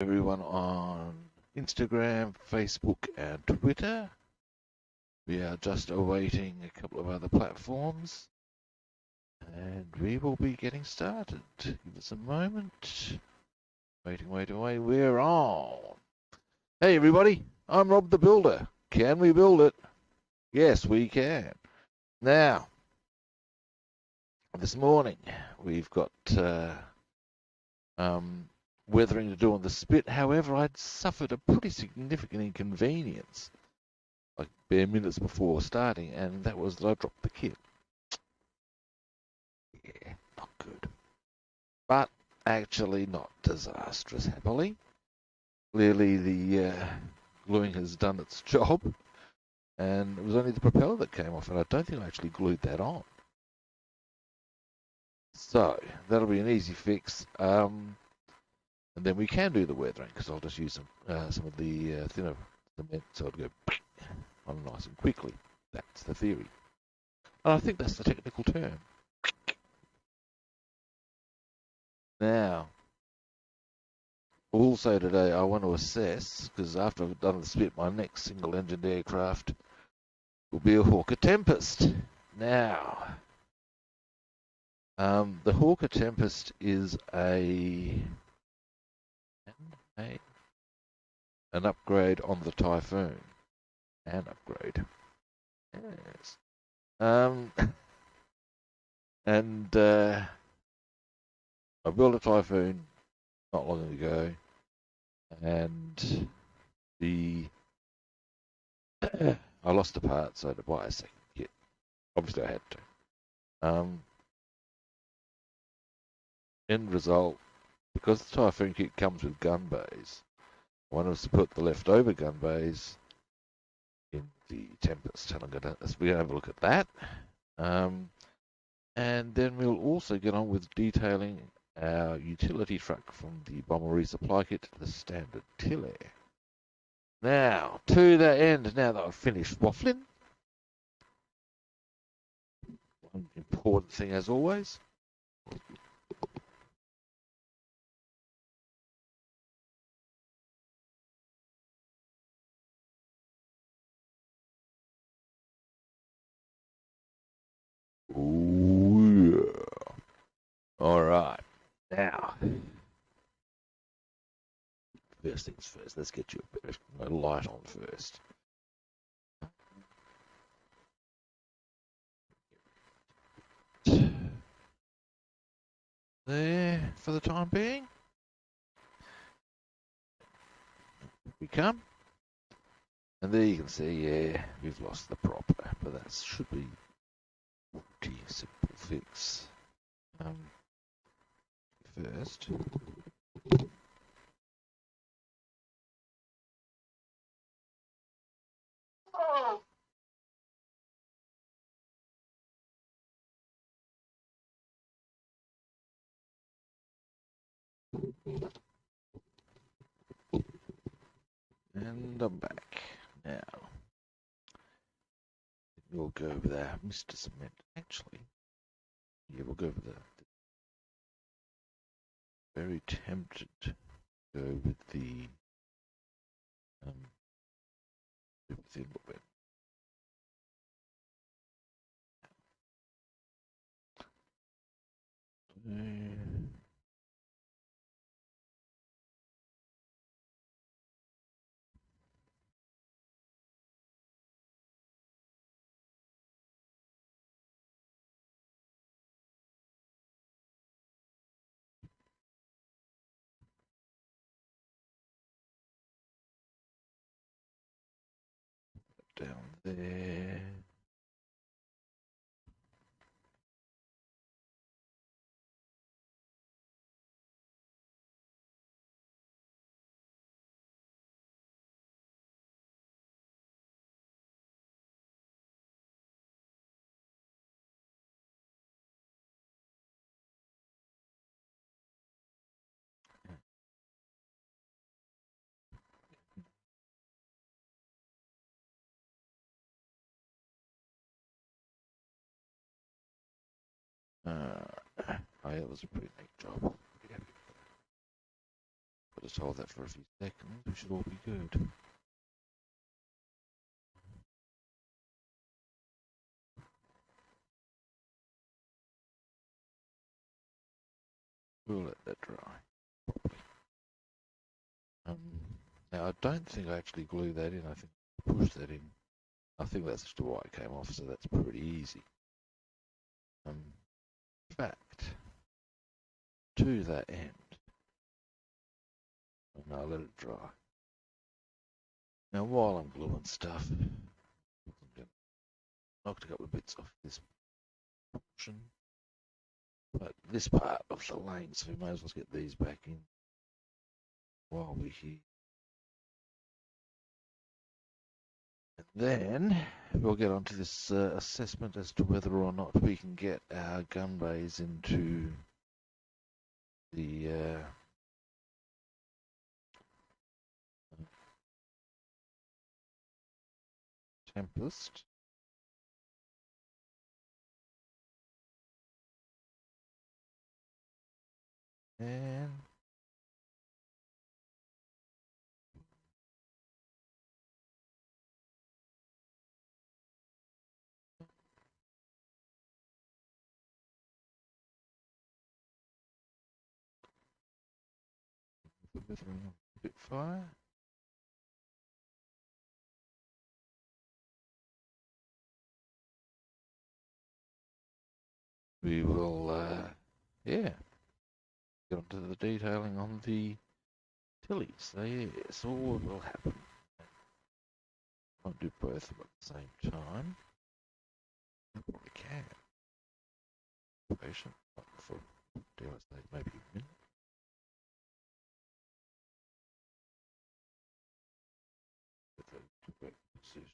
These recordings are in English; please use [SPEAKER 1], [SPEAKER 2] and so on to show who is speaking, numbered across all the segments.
[SPEAKER 1] Everyone on Instagram, Facebook, and Twitter. We are just awaiting a couple of other platforms, and we will be getting started. Give us a moment. Waiting. We're on. Hey, everybody. I'm Rob the Builder. Can we build it? Yes, we can. Now, this morning we've got weathering to do on the Spit. However, I'd suffered a pretty significant inconvenience, like bare minutes before starting, and that was that I dropped the kit. Yeah, not good. But actually not disastrous, happily. Clearly the gluing has done its job, and it was only the propeller that came off, and I don't think I actually glued that on. So, that'll be an easy fix. And then we can do the weathering, because I'll just use some of the thinner cement, so it'll go on nice and quickly. That's the theory. And I think that's the technical term. Now, also today I want to assess, because after I've done the Spit, my next single-engined aircraft will be a Hawker Tempest. Now, the Hawker Tempest is an upgrade on the Typhoon. An upgrade. Yes. And I built a Typhoon not long ago, and I lost a part, so I had to buy a second kit. Obviously, I had to. End result, because the Typhoon kit comes with gun bays, I wanted to put the leftover gun bays in the Tempest, and we're going to have a look at that. And then we'll also get on with detailing our utility truck from the bomber resupply kit to the standard Tiller. Now, to the end, now that I've finished waffling, one important thing as always. Ooh, yeah. All right. Now, first things first, let's get you a bit of light on first. There for the time being. We come. And there you can see, yeah, we've lost the prop, but that should be a pretty simple fix. First, and I'm back. Now, we'll go over there, Mr. Cement. Actually, yeah, we'll go over there. Very tempted to go with the thin little bit. Down there. Oh, yeah, it was a pretty neat job. I'll just hold that for a few seconds. We should all be good. We'll let that dry properly. Now, I don't think I actually glued that in. I think I pushed that in. I think that's just why it came off, so that's pretty easy. In fact, to that end, and I'll let it dry. Now, while I'm gluing stuff, I'm going to knock a couple of bits off this portion. But this part of the lane, so we may as well get these back in while we're here. And then we'll get onto this assessment as to whether or not we can get our gun bays into the Tempest. And Spitfire. We will, yeah, get onto the detailing on the Tilly. So yes, all will happen. Won't do both at the same time. I probably can. Patient, not for dare I say maybe a minute. Get the correct position.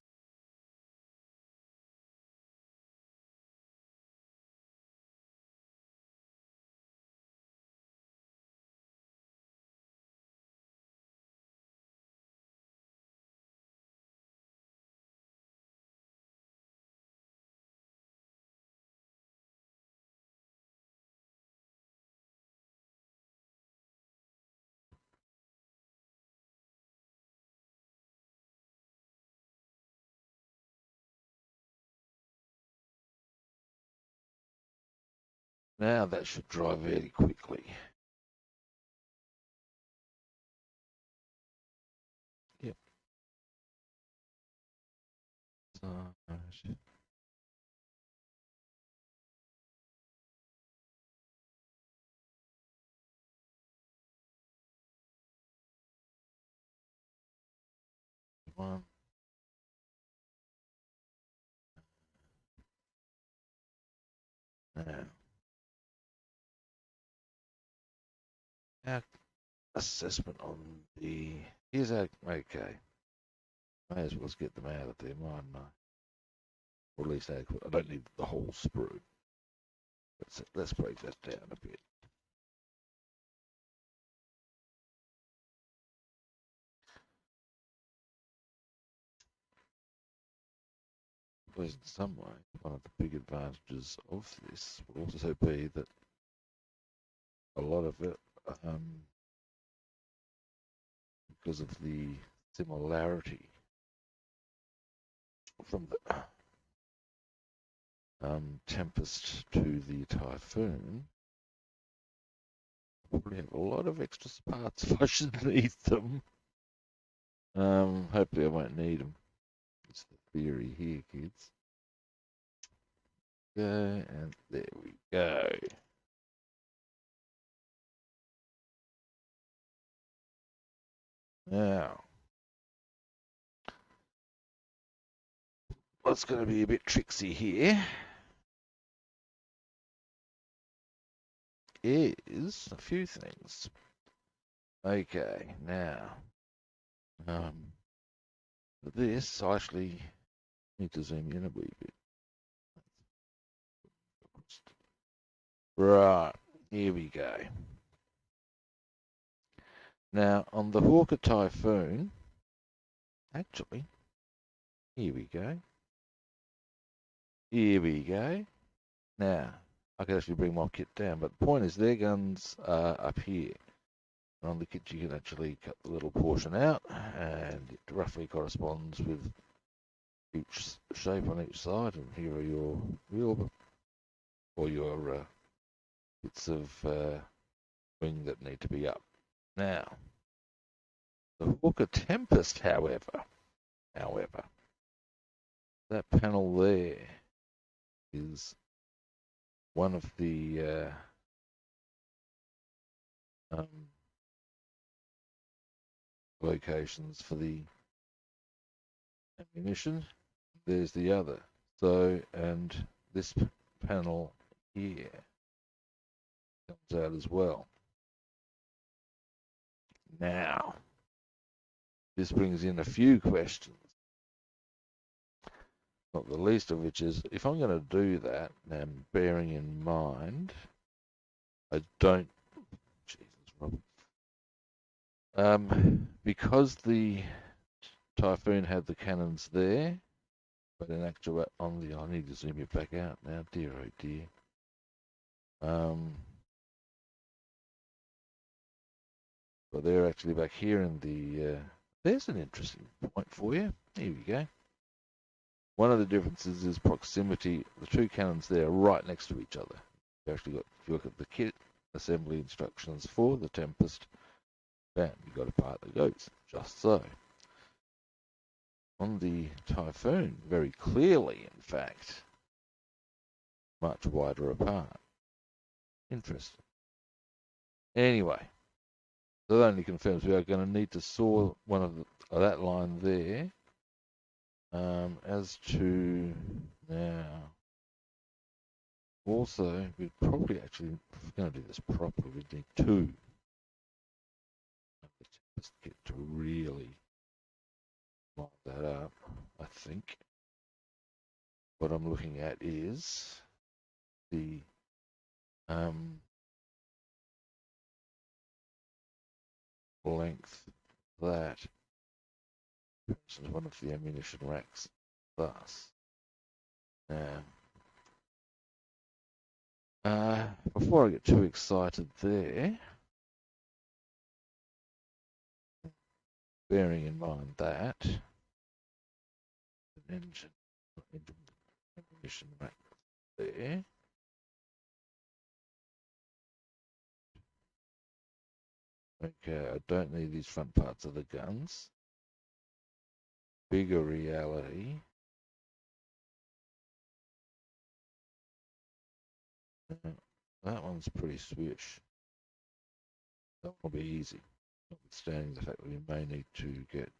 [SPEAKER 1] Now that should dry very quickly. Yep. So, one. Now, our assessment on the here's our okay. May as well get them out of there, mightn't I? Or at least adequate. I don't need the whole sprue. Let's break that down a bit. Because in some way, one of the big advantages of this will also be that a lot of it, because of the similarity from the Tempest to the Typhoon, I probably have a lot of extra parts if I should need them. Hopefully I won't need them. It's the theory here, kids. Go, and there we go. Now, what's going to be a bit tricksy here is a few things. Okay, now, this I actually need to zoom in a wee bit. Right, here we go. Now, on the Hawker Typhoon, actually, here we go. Here we go. Now, I can actually bring my kit down, but the point is their guns are up here. On the kit you can actually cut the little portion out, and it roughly corresponds with each shape on each side. And here are your wheel or your bits of wing that need to be up. Now, the Hawker Tempest, however, that panel there is one of the locations for the ammunition. There's the other. So, and this panel here comes out as well. Now, this brings in a few questions. Not the least of which is, if I'm going to do that, and bearing in mind, I don't, Jesus, Robert, because the Typhoon had the cannons there, but in actual, on the, I need to zoom it back out now, dear oh dear. But they're actually back here in the, there's an interesting point for you. Here we go. One of the differences is proximity. The two cannons there are right next to each other. You actually got, if you look at the kit assembly instructions for the Tempest, bam, you've got a part that goes just so. On the Typhoon, very clearly, in fact, much wider apart. Interesting. Anyway, that only confirms we are going to need to saw one of that line there. As to now, also, we'd probably actually, if we're going to do this properly, we'd need two. Let's get to really line that up, I think. What I'm looking at is the length that is one of the ammunition racks thus. Now, before I get too excited there, bearing in mind that an engine ammunition rack there. Okay, I don't need these front parts of the guns. Bigger reality. That one's pretty swish. That will be easy, notwithstanding the fact that we may need to get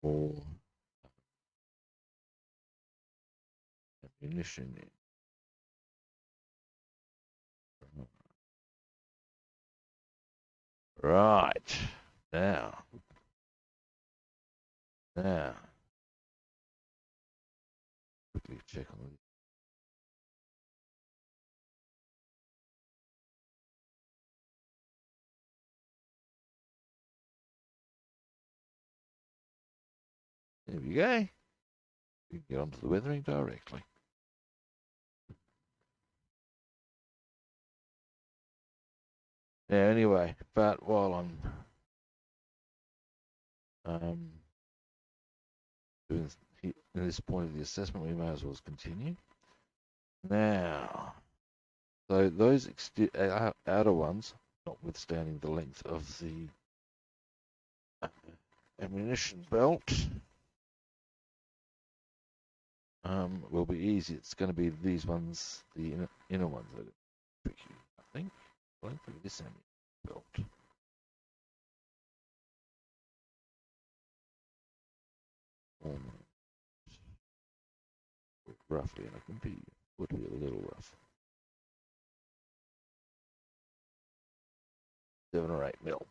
[SPEAKER 1] more ammunition in. Right, now, quickly check on the there we go. We can get onto the weathering directly. Now, anyway, but while I'm doing this point of the assessment, we may as well continue. Now, so those outer ones, notwithstanding the length of the ammunition belt, will be easy. It's going to be these ones, the inner ones that are tricky, I think. Length of this ammunition belt. Roughly, and I can be would be a little rough. 7 or 8 mil.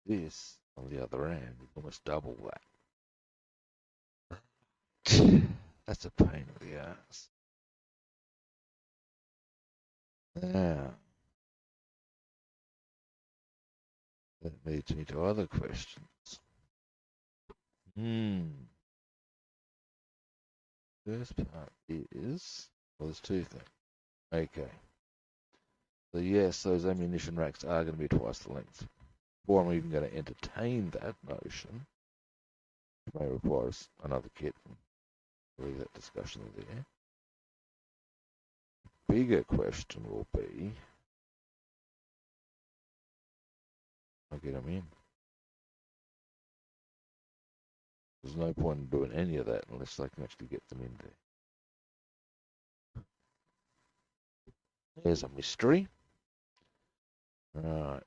[SPEAKER 1] This, on the other end, is almost double that. That's a pain in the ass. Now, that leads me to other questions. Hmm. First part is, well, there's two things. Okay. So yes, those ammunition racks are going to be twice the length. Before I'm even going to entertain that notion, it may require another kit. Leave that discussion there. Bigger question will be, I'll get them in. There's no point in doing any of that unless I can actually get them in there. There's a mystery. Right.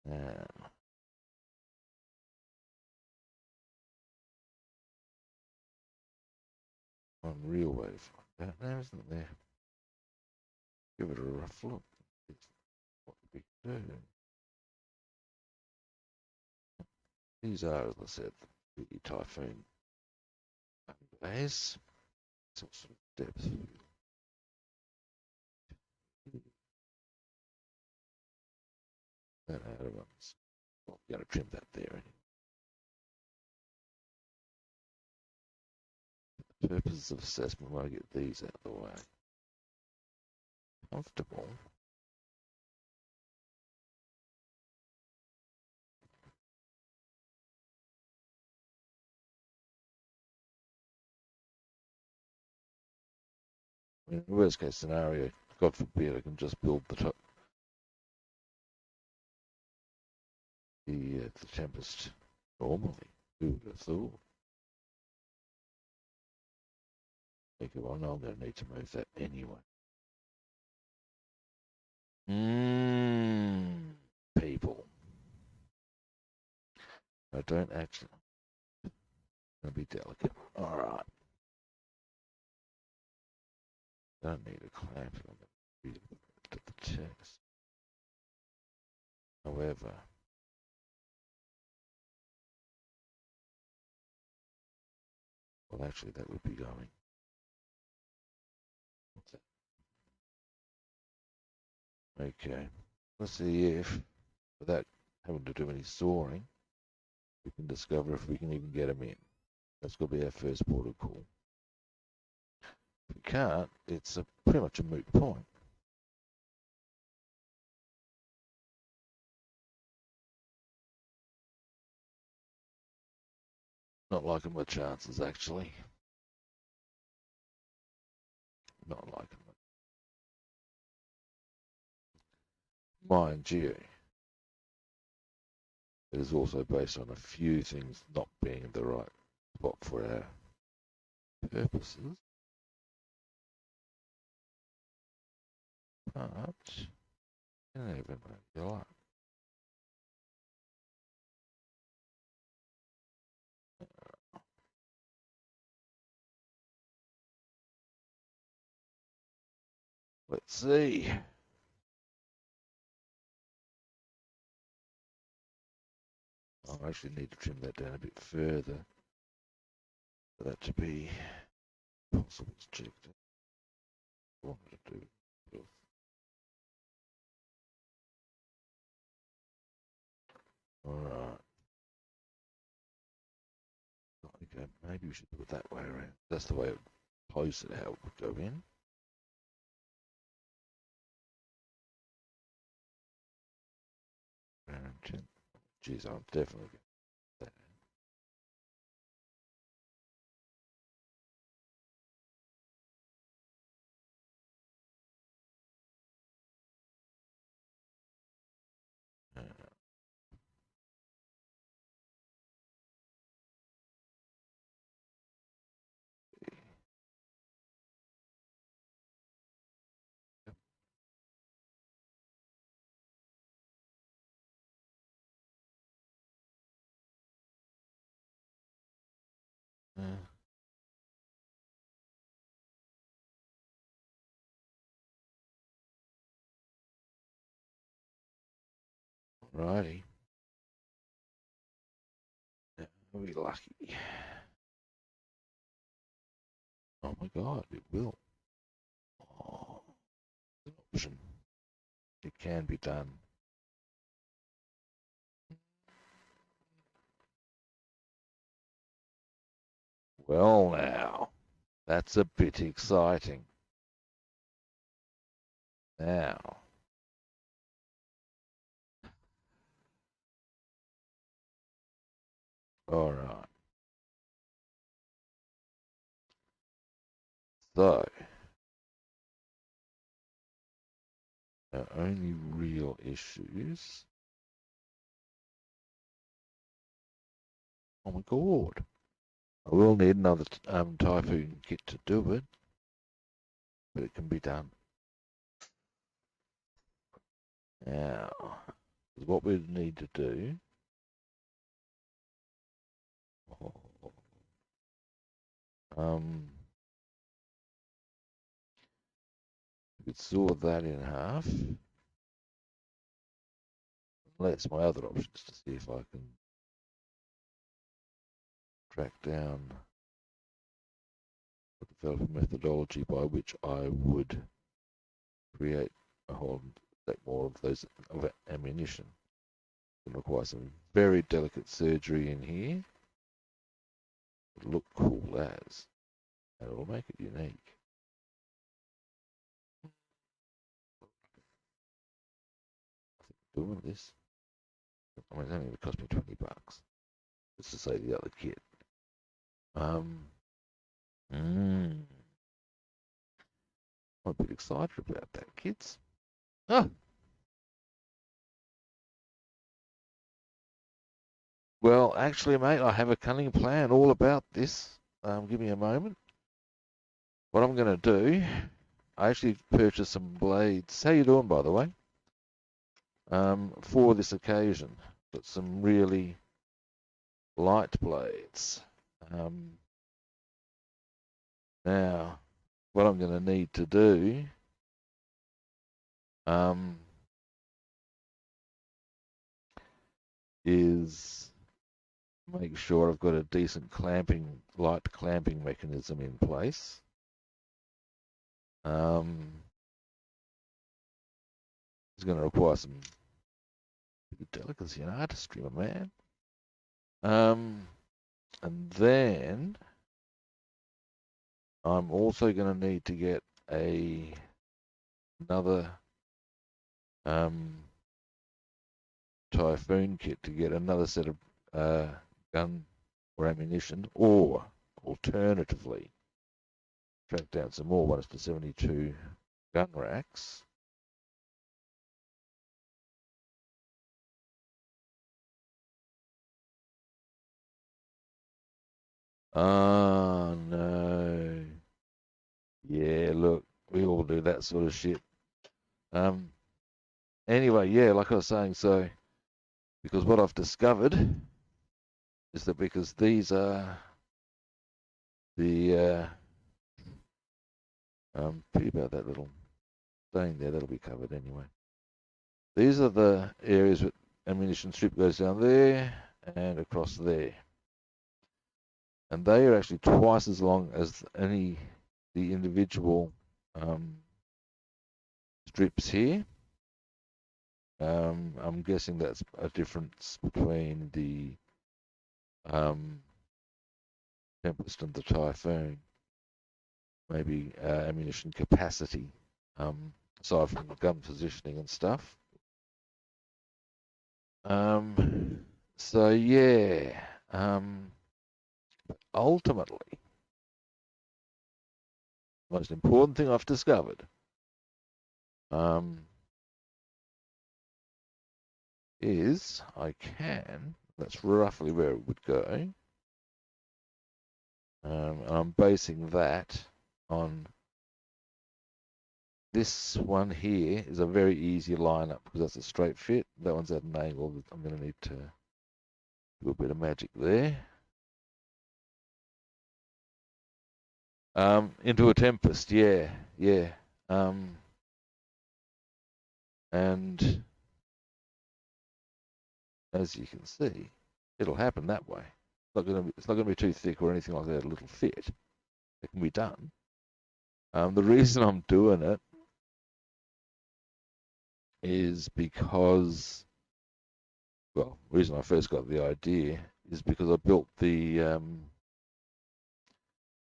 [SPEAKER 1] Now, one real way to find out now, isn't there? Give it a rough look. It's what we do. These are, as I said, the Typhoon days. Some sort of depth. That out of ones. Well, I'm going to trim that there anyway. For purposes of assessment, when I get these out of the way. Comfortable. In the worst case scenario, God forbid, I can just build the Tempest normally. Who would have thought? Okay, well, no, I'm going to need to move that anyway. People. I don't actually. I'm going to be delicate. Alright. Don't need a clamp. I'm going to read it at the text. However, well, actually, that would be going. What's that? Okay. Let's see if, without having to do any soaring, we can discover if we can even get them in. That's going to be our first port of call. If we can't, it's pretty much a moot point. Not liking my chances, actually. Not liking them. Mind you, it is also based on a few things not being in the right spot for our purposes. But you never know your luck. Let's see. I actually need to trim that down a bit further for that to be possible to check. I wanted to do. Alright. Okay, maybe we should do it that way around. That's the way it posted how it would go in. Round 10. Geez, I'm definitely getting that. Righty. Now, are we lucky? Oh my god, it will. Oh, an option. It can be done. Well now, that's a bit exciting. Now, all right. So, our only real issues. Oh my god. I will need another Typhoon kit to do it, but it can be done. Now, what we need to do. Um, we could saw that in half. That's my other options to see if I can track down the development methodology by which I would create a whole stack more of those of ammunition. It requires some very delicate surgery in here. It'll look cool as, and it'll make it unique. I think doing this, I mean, it's only going to cost me $20. Just to say the other kit. I'm a bit excited about that, kids. Ah, well, actually, mate, I have a cunning plan all about this. Give me a moment. What I'm going to do, I actually purchased some blades. How you doing, by the way? For this occasion, but some really light blades. Now, what I'm going to need to do, is make sure I've got a decent light clamping mechanism in place. It's going to require some delicacy and artistry, my man. And then I'm also going to need to get another Typhoon kit to get another set of gun or ammunition, or alternatively track down some more 1:72 gun racks. Oh no. Yeah, look, we all do that sort of shit. Anyway, yeah, like I was saying, so because what I've discovered is that because these are the pity about that little thing there, that'll be covered anyway. These are the areas that ammunition strip goes down there and across there. And they are actually twice as long as the individual strips here. I'm guessing that's a difference between the Tempest and the Typhoon. Maybe ammunition capacity, aside from the gun positioning and stuff. So yeah, ultimately, the most important thing I've discovered is that's roughly where it would go. And I'm basing that on this one here is a very easy lineup because that's a straight fit. That one's at an angle. I'm going to need to do a bit of magic there. Into a Tempest, yeah. And as you can see, it'll happen that way. It's not gonna be too thick or anything like that. A little fit. It can be done. The reason I'm doing it is because, well, the reason I first got the idea is because I built the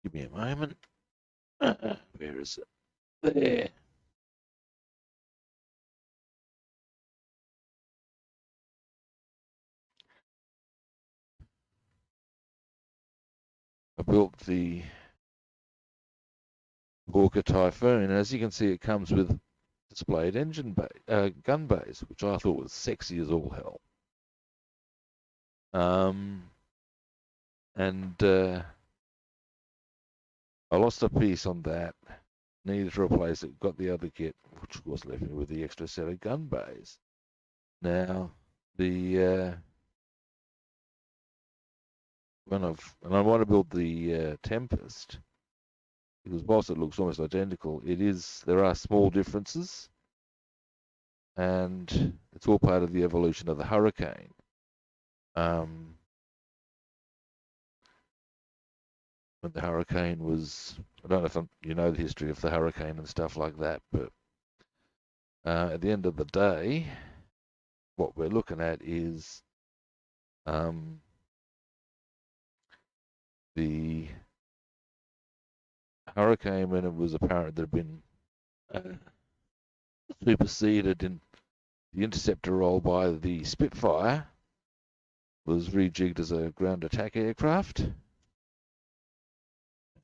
[SPEAKER 1] Give me a moment. Where is it? There. I built the Hawker Typhoon. As you can see, it comes with displayed engine gun bays, which I thought was sexy as all hell. And I lost a piece on that. Needed to replace it. Got the other kit, which of course left me with the extra set of gun bays. Now, and I want to build the Tempest, because whilst it looks almost identical, there are small differences, and it's all part of the evolution of the Hurricane. When the Hurricane was, I don't know if you know the history of the Hurricane and stuff like that, but at the end of the day, what we're looking at is the Hurricane, when it was apparent that it had been superseded in the interceptor role by the Spitfire, was rejigged as a ground attack aircraft.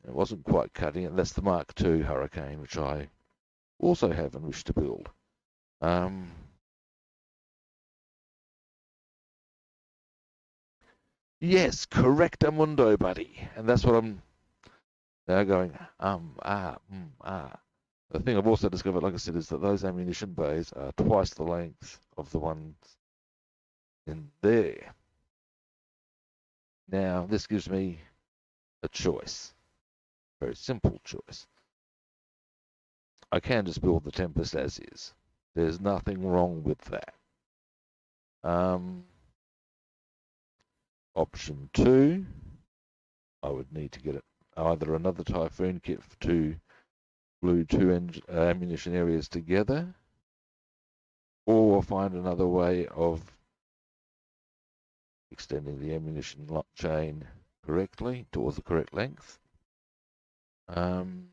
[SPEAKER 1] It wasn't quite cutting it. That's the Mark II Hurricane, which I also have and wish to build. Yes, correctamundo, buddy. And that's what I'm now going, The thing I've also discovered, like I said, is that those ammunition bays are twice the length of the ones in there. Now, this gives me a choice. Very simple choice. I can just build the Tempest as is. There's nothing wrong with that. Option 2, I would need to get either another Typhoon kit to glue two ammunition areas together, or find another way of extending the ammunition chain correctly towards the correct length. And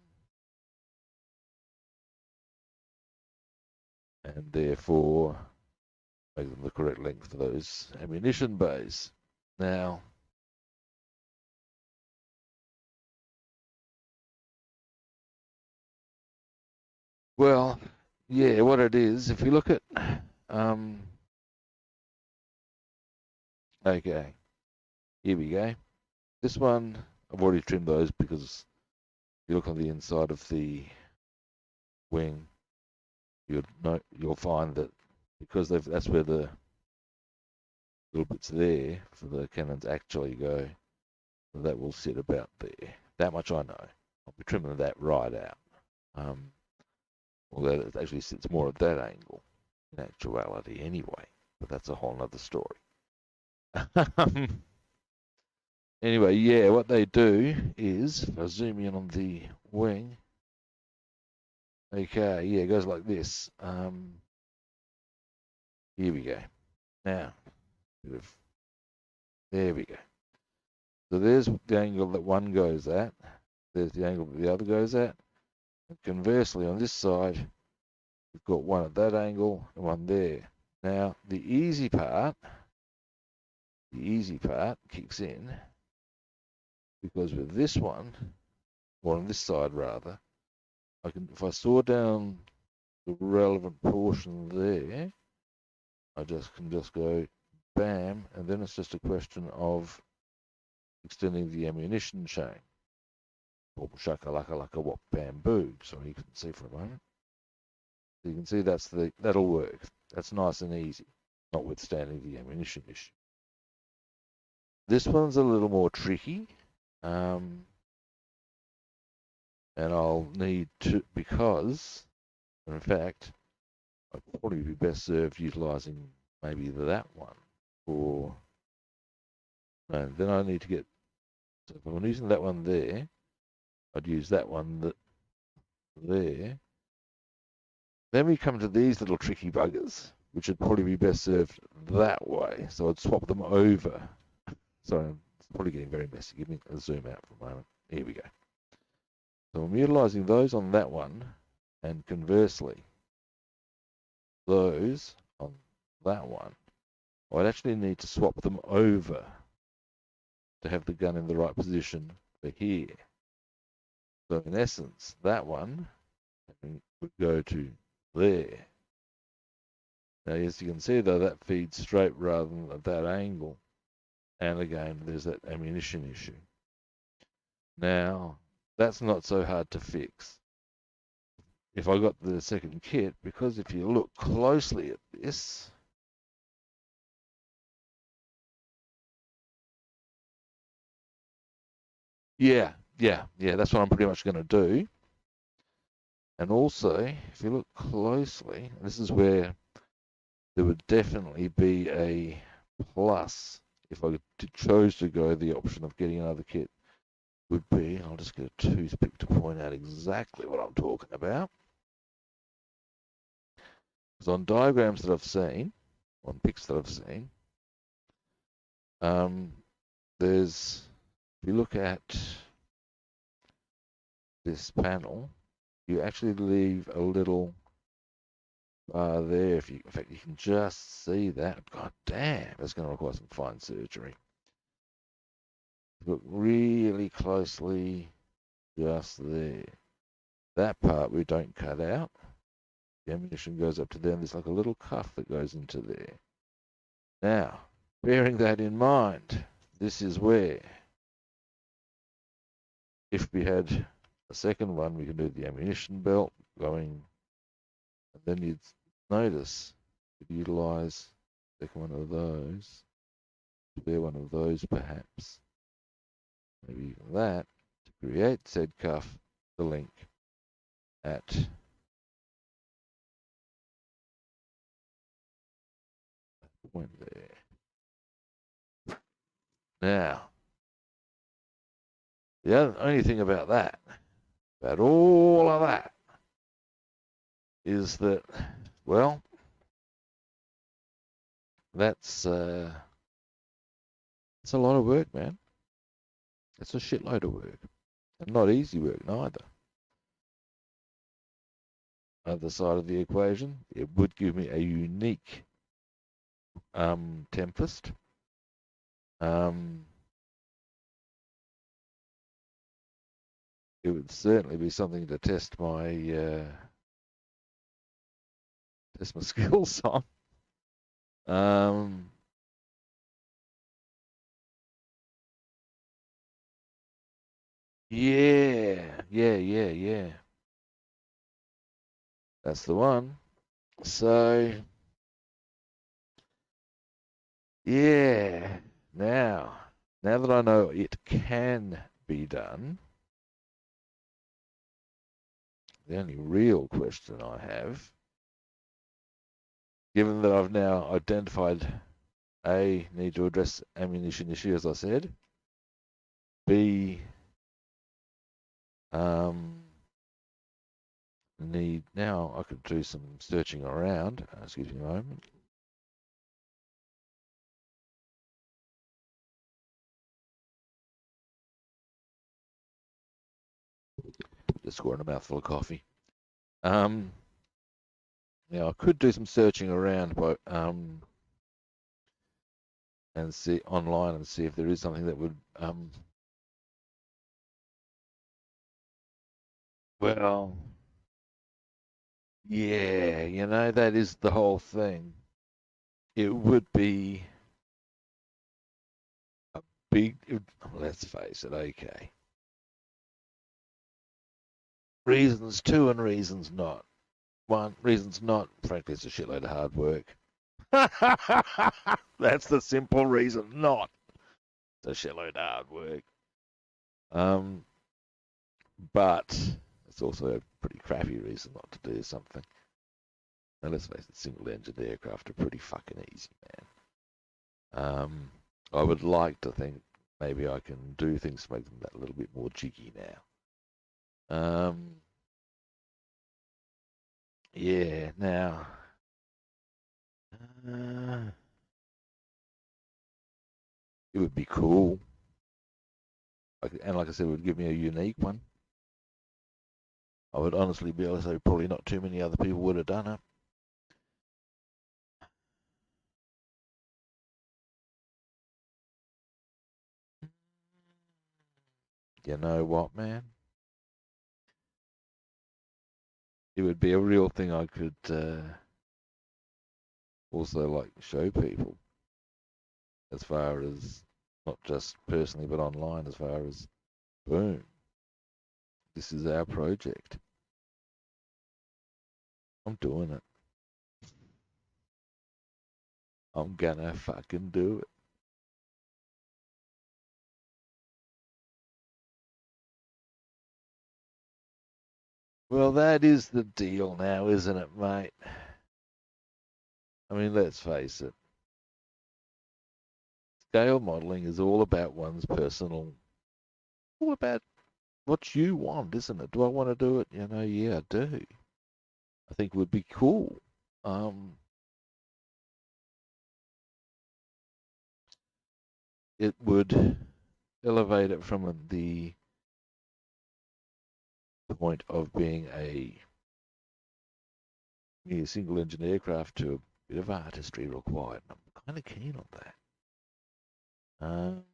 [SPEAKER 1] therefore make them the correct length for those ammunition bays. Now, well, yeah, what it is, if you look at, okay, here we go. This one, I've already trimmed those because if you look on the inside of the wing, you'll find that because that's where the little bits there for the cannons actually go, that will sit about there. That much I know. I'll be trimming that right out. Although it actually sits more at that angle in actuality anyway, but that's a whole nother story. Anyway, yeah, what they do is, if I zoom in on the wing, okay, yeah, it goes like this. Here we go. Now, there we go. So there's the angle that one goes at. There's the angle that the other goes at. And conversely, on this side, we've got one at that angle and one there. Now, the easy part kicks in because with this one, or on this side rather, if I saw down the relevant portion there, I can just go bam, and then it's just a question of extending the ammunition chain. Or shakalaka wop bamboo. So you can see for a moment. So you can see that'll work. That's nice and easy, notwithstanding the ammunition issue. This one's a little more tricky. And I'll need to, because, in fact, I'd probably be best served utilizing maybe that one. Or, no, then I need to get, so if I'm using that one there, I'd use that one there. Then we come to these little tricky buggers, which would probably be best served that way. So I'd swap them over. Sorry, I'm probably getting very messy. Give me a zoom out for a moment. Here we go. So I'm utilizing those on that one, and conversely, those on that one. I'd actually need to swap them over to have the gun in the right position for here. So in essence, that one would go to there. Now, as you can see, though, that feeds straight rather than at that angle. And again, there's that ammunition issue. Now, that's not so hard to fix. If I got the second kit, because if you look closely at this, yeah, that's what I'm pretty much going to do. And also, if you look closely, this is where there would definitely be a plus if I chose to go the option of getting another kit. Would be, I'll just get a toothpick to point out exactly what I'm talking about. Because on diagrams that I've seen, on pics that I've seen, there's, if you look at this panel, you actually leave a little bar there. If you, in fact, you can just see that. God damn, that's going to require some fine surgery. Look really closely, just there. That part we don't cut out. The ammunition goes up to there, and there's like a little cuff that goes into there. Now, bearing that in mind, this is where, if we had a second one, we can do the ammunition belt going, and then you'd notice you'd utilize the second one of those, spare one of those perhaps, maybe even that, to create said cuff, the link at that point there. Now, the only thing about that, about all of that, is that, well, that's a lot of work, man. It's a shitload of work, and not easy work neither. Other side of the equation, it would give me a unique Tempest. It would certainly be something to test my skills on. Yeah. That's the one. So, yeah. Now that I know it can be done, the only real question I have, given that I've now identified A, need to address ammunition issue, as I said, B, need, now I could do some searching around. Excuse me a moment. Just scoring a mouthful of coffee. Now I could do some searching around, but and see online and see if there is something that would well, yeah, you know, that is the whole thing. It would be a big, let's face it, okay. Reasons two and reasons not. One, reasons not, frankly, it's a shitload of hard work. That's the simple reason not. It's a shitload of hard work. But it's also a pretty crappy reason not to do something. Now, let's face it, single-engine aircraft are pretty fucking easy, man. I would like to think maybe I can do things to make them that little bit more jiggy now. Yeah, now, it would be cool. And like I said, it would give me a unique one. I would honestly be able to say probably not too many other people would have done it. You know what, man? It would be a real thing I could also like show people, as far as not just personally but online, as far as boom, this is our project. I'm doing it. I'm gonna fucking do it. Well, that is the deal now, isn't it, mate? I mean, let's face it. Scale modeling is all about one's personal, all about what you want, isn't it? Do I want to do it? You know, yeah, I do. I think it would be cool. It would elevate it from the point of being a mere single engine aircraft to a bit of artistry required. I'm kind of keen on that.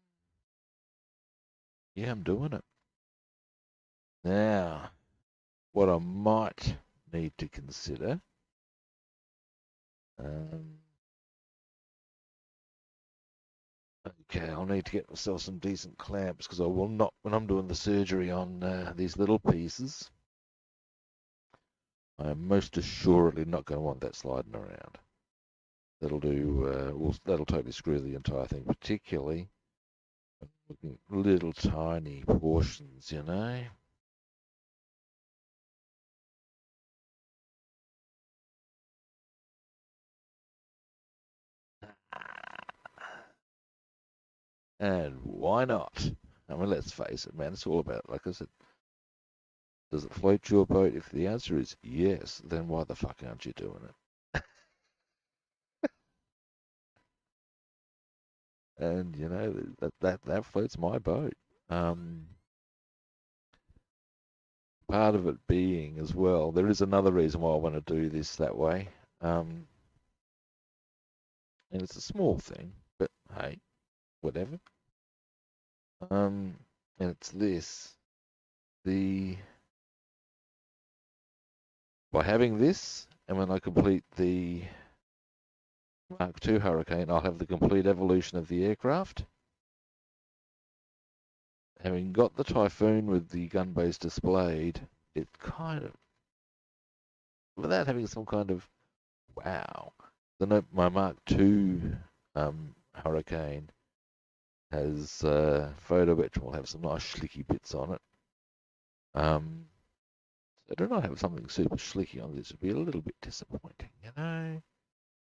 [SPEAKER 1] Yeah, I'm doing it. Now, what I might need to consider, um, okay, I'll need to get myself some decent clamps because I will not, when I'm doing the surgery on these little pieces, I am most assuredly not going to want that sliding around. That'll do, well, that'll totally screw the entire thing, particularly looking little tiny portions, you know. And why not? I mean, let's face it, man. It's all about, like I said, does it float your boat? If the answer is yes, then why the fuck aren't you doing it? And you know that floats my boat. Part of it being as well, there is another reason why I want to do this that way. And it's a small thing, but hey, whatever. And it's this: the by having this, and when I complete the Mark II Hurricane, I'll have the complete evolution of the aircraft. Having got the Typhoon with the gun base displayed, it kind of, without having some kind of wow. My Mark II Hurricane has photo which will have some nice schlicky bits on it. So do not have something super schlicky on this would be a little bit disappointing, you know,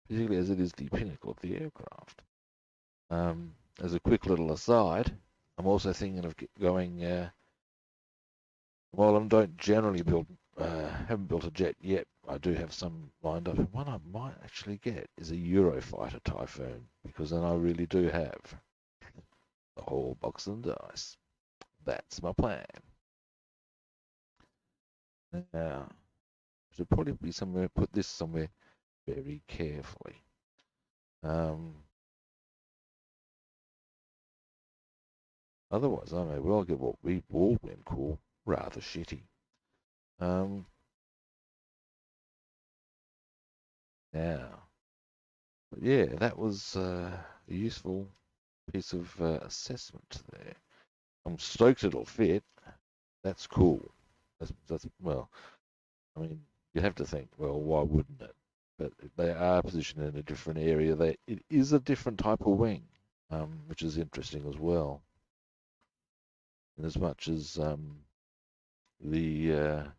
[SPEAKER 1] particularly as it is the pinnacle of the aircraft. As a quick little aside, I'm also thinking of going. While I don't generally build, haven't built a jet yet, I do have some lined up. And one I might actually get is a Eurofighter Typhoon, because then I really do have the whole box and dice. That's my plan. Now, should probably be somewhere, put this somewhere very carefully. Otherwise, I may well get what we've all been called rather shitty. Now, but yeah, that was a useful piece of assessment there. I'm stoked it'll fit. That's cool. That's well, I mean, you have to think, well, why wouldn't it? But they are positioned in a different area. It is a different type of wing, which is interesting as well. In as much as the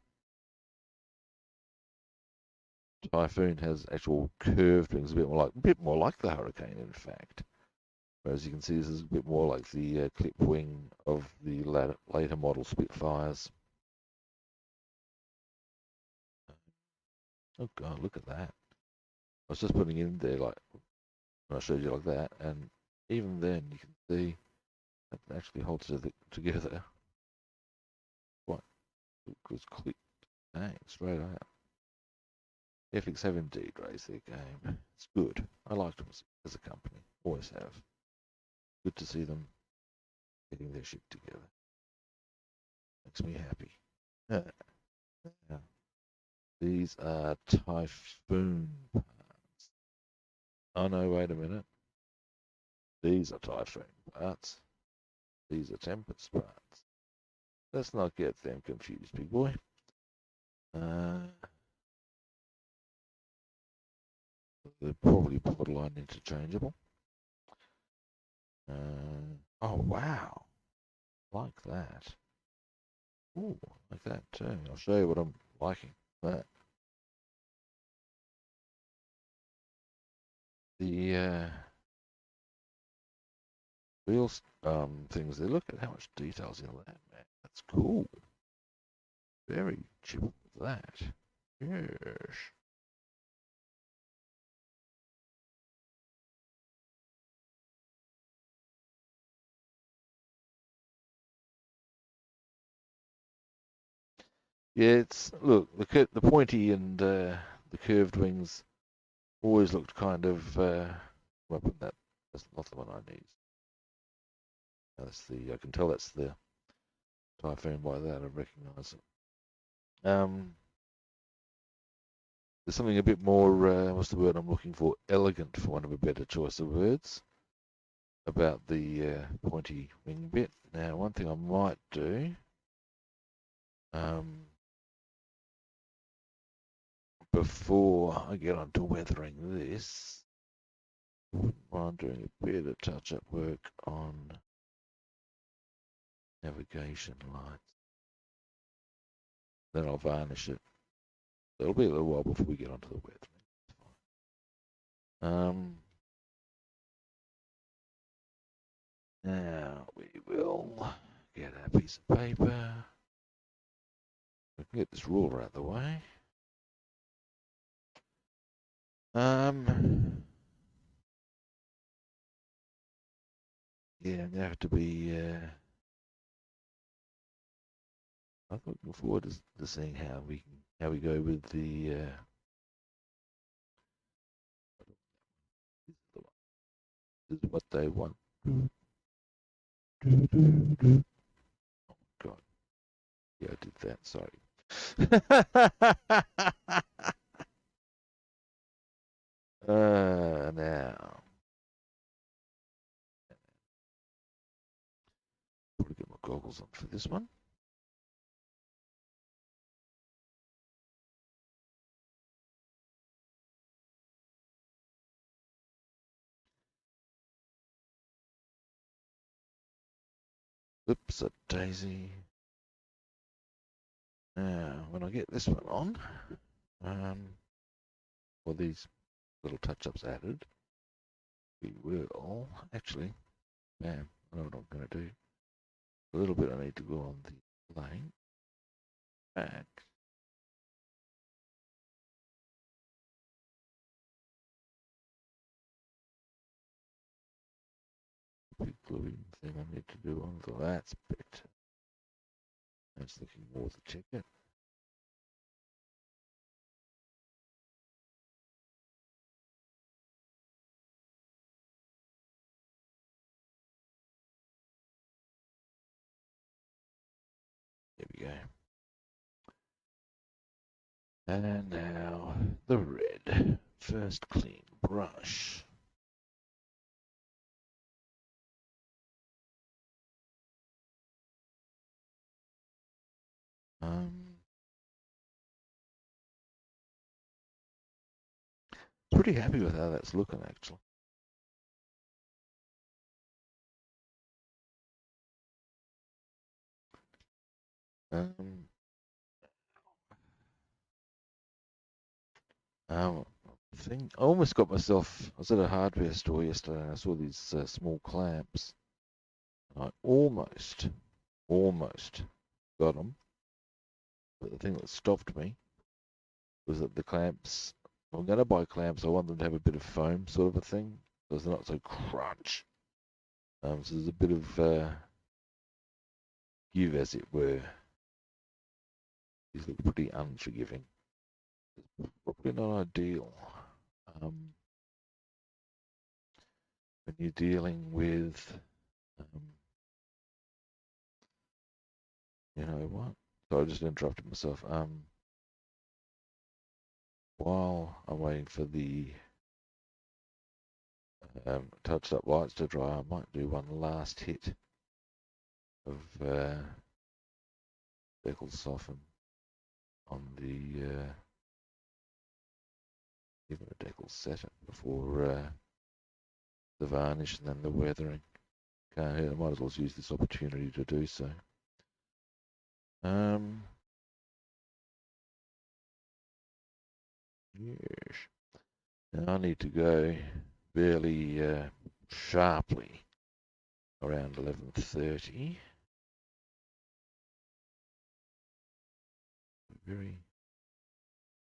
[SPEAKER 1] Typhoon has actual curved wings, a bit more like the Hurricane, in fact. Whereas you can see this is a bit more like the clip wing of the later model Spitfires. Oh god, look at that. I was just putting in there like when I showed you like that, and even then you can see it actually holds it together. What? It was clipped. Dang, straight out. FX have indeed raised their game. It's good. I like them as a company. Always have. Good to see them getting their shit together. Makes me happy. Yeah. These are Typhoon parts. Oh no, wait a minute. These are Typhoon parts. These are Tempest parts. Let's not get them confused, big boy. They're probably borderline interchangeable. Oh wow, like that. Ooh, like that too. I'll show you what I'm liking. That the wheels things there. Look at how much details in that, man. That's cool. Very cheap with that. Yes. Yeah, it's look the pointy and the curved wings always looked kind of. Well, but that's not the one I need. That's the I can tell that's the Typhoon by that. I recognise it. There's something a bit more. What's the word I'm looking for? Elegant, for want of a better choice of words, about the pointy wing bit. Now, one thing I might do. Before I get onto weathering this, I wouldn't mind doing a bit of touch-up work on navigation lights. Then I'll varnish it. It'll be a little while before we get onto the weathering. Now we will get our piece of paper. We can get this ruler out of the way. Yeah, I'm gonna have to be. I'm looking forward to seeing how we go with the. This is what they want. Oh God, yeah, I did that. Sorry. Now, probably get my goggles on for this one. Oops, a daisy. Now, when I get this one on, well, these little touch-ups added, we will actually, bam, I know what I'm going to do. A little bit I need to go on the lane, back. Big gluing thing I need to do on the last bit. That's looking more the ticket. There we go. And now the red. First clean brush. Pretty happy with how that's looking actually. I almost got myself. I was at a hardware store yesterday and I saw these small clamps. I almost got them, but the thing that stopped me was that the clamps. I'm going to buy clamps. I want them to have a bit of foam, sort of a thing, so they're not so crunch. So there's a bit of give, as it were, These look pretty unforgiving. Probably not ideal. When you're dealing with, you know what? So I just interrupted myself. While I'm waiting for the touched up lights to dry, I might do one last hit of decal soften on the even a decal setter before the varnish and then the weathering. I might as well use this opportunity to do so. Yes. Now I need to go fairly sharply around 11:30. Very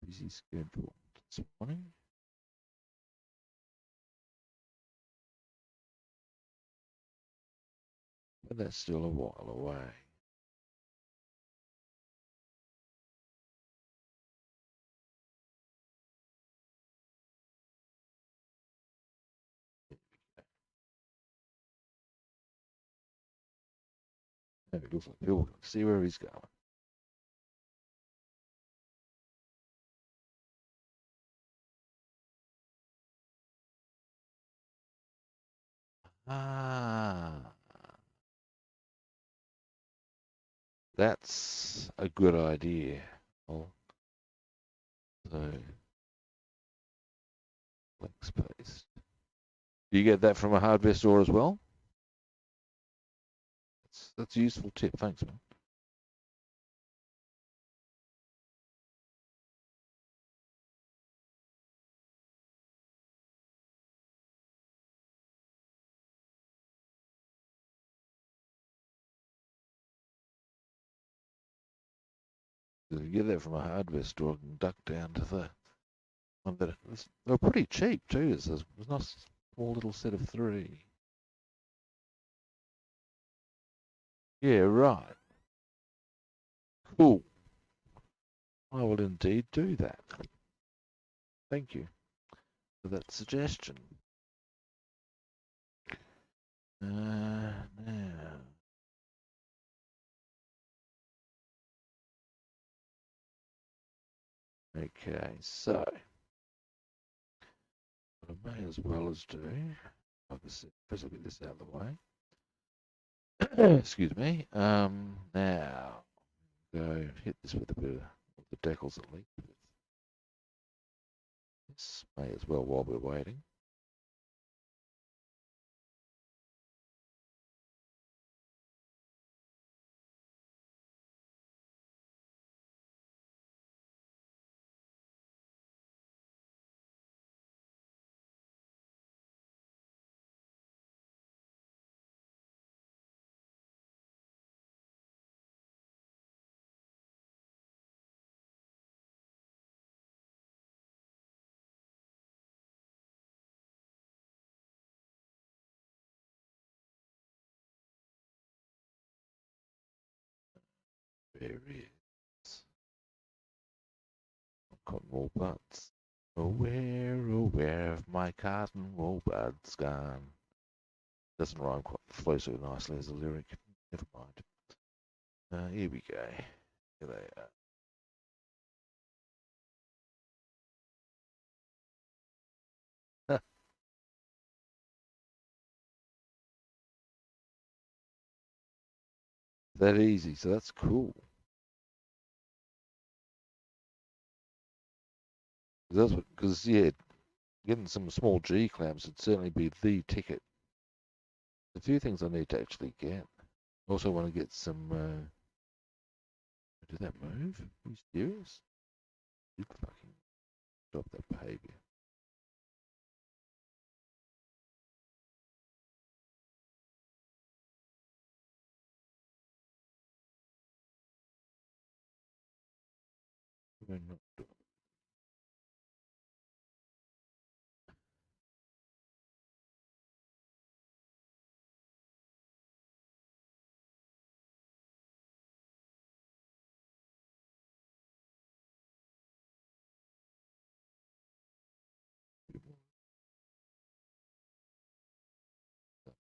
[SPEAKER 1] busy schedule this morning. But that's still a while away. It looks like Phil can see where he's going. Ah, that's a good idea. Oh, so flex paste. Do you get that from a hardware store as well? That's a useful tip. Thanks, man. You get that from a hardware store and duck down to the one that they're pretty cheap too. It's a nice small little set of 3. Yeah, right. Cool. I will indeed do that. Thank you for that suggestion. Now. Okay, so what I may as well as do, first I'll get this out of the way. Excuse me. Now go hit this with a bit of the decals at least. This may as well while we're waiting. There it is. Cotton wool buds. Oh, where have my cotton wool buds gone? Doesn't rhyme quite, flow so nicely as a lyric. Never mind. Here we go. Here they are. That easy, so that's cool. Because yeah, getting some small G clamps would certainly be the ticket. A few things I need to actually get. Also want to get some. Did that move? Are you serious? You fucking stop that behavior. We're not doing.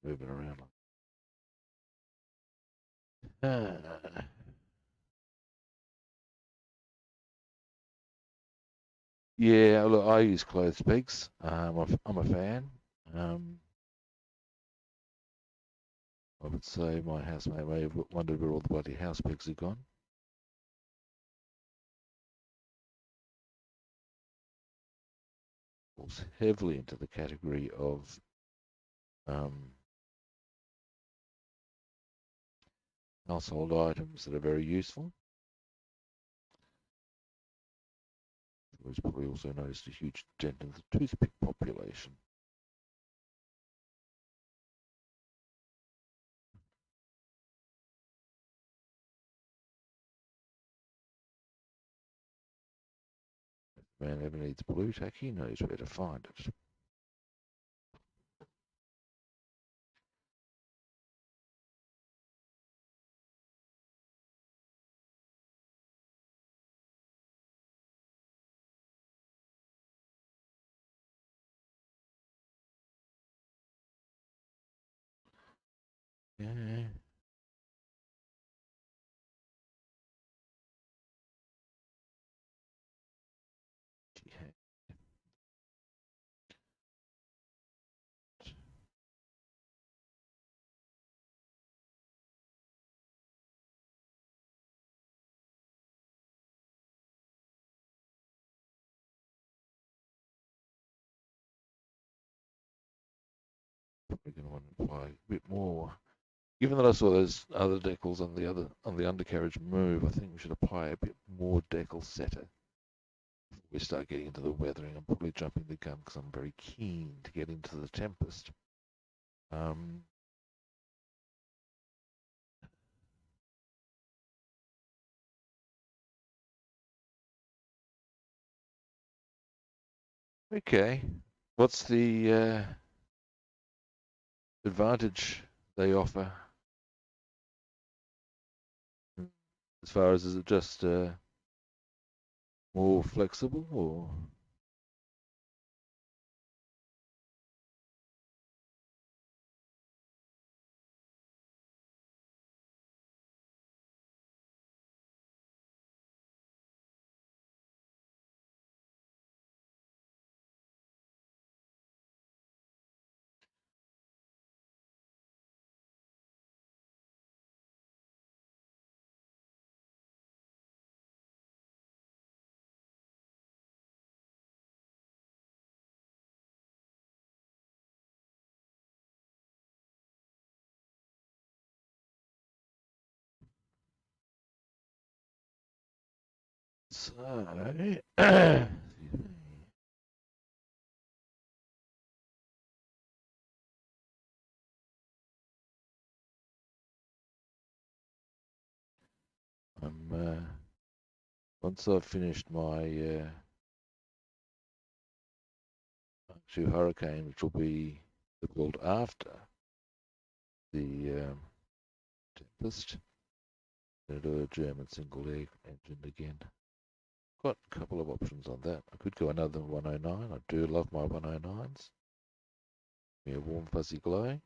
[SPEAKER 1] moving around. Uh, yeah, look, I use clothes pegs. I'm a fan. Um, I would say my housemate may have wondered where all the bloody house pegs are gone. Falls heavily into the category of um, household items that are very useful. It's probably also noticed a huge dent in the toothpick population. If the man ever needs blue tack, he knows where to find it. Yeah. Probably going to want to apply a bit more. Given that I saw those other decals on the undercarriage move, I think we should apply a bit more decal setter. Before we start getting into the weathering, I'm probably jumping the gun because I'm very keen to get into the Tempest. Um, okay, what's the advantage they offer? As far as is it just more flexible or? So, I'm once I've finished my two Hurricane, which will be the build after the Tempest, going to do a German single egg engine again. Got a couple of options on that. I could go another 109. I do love my 109s. Give me a warm fuzzy glow.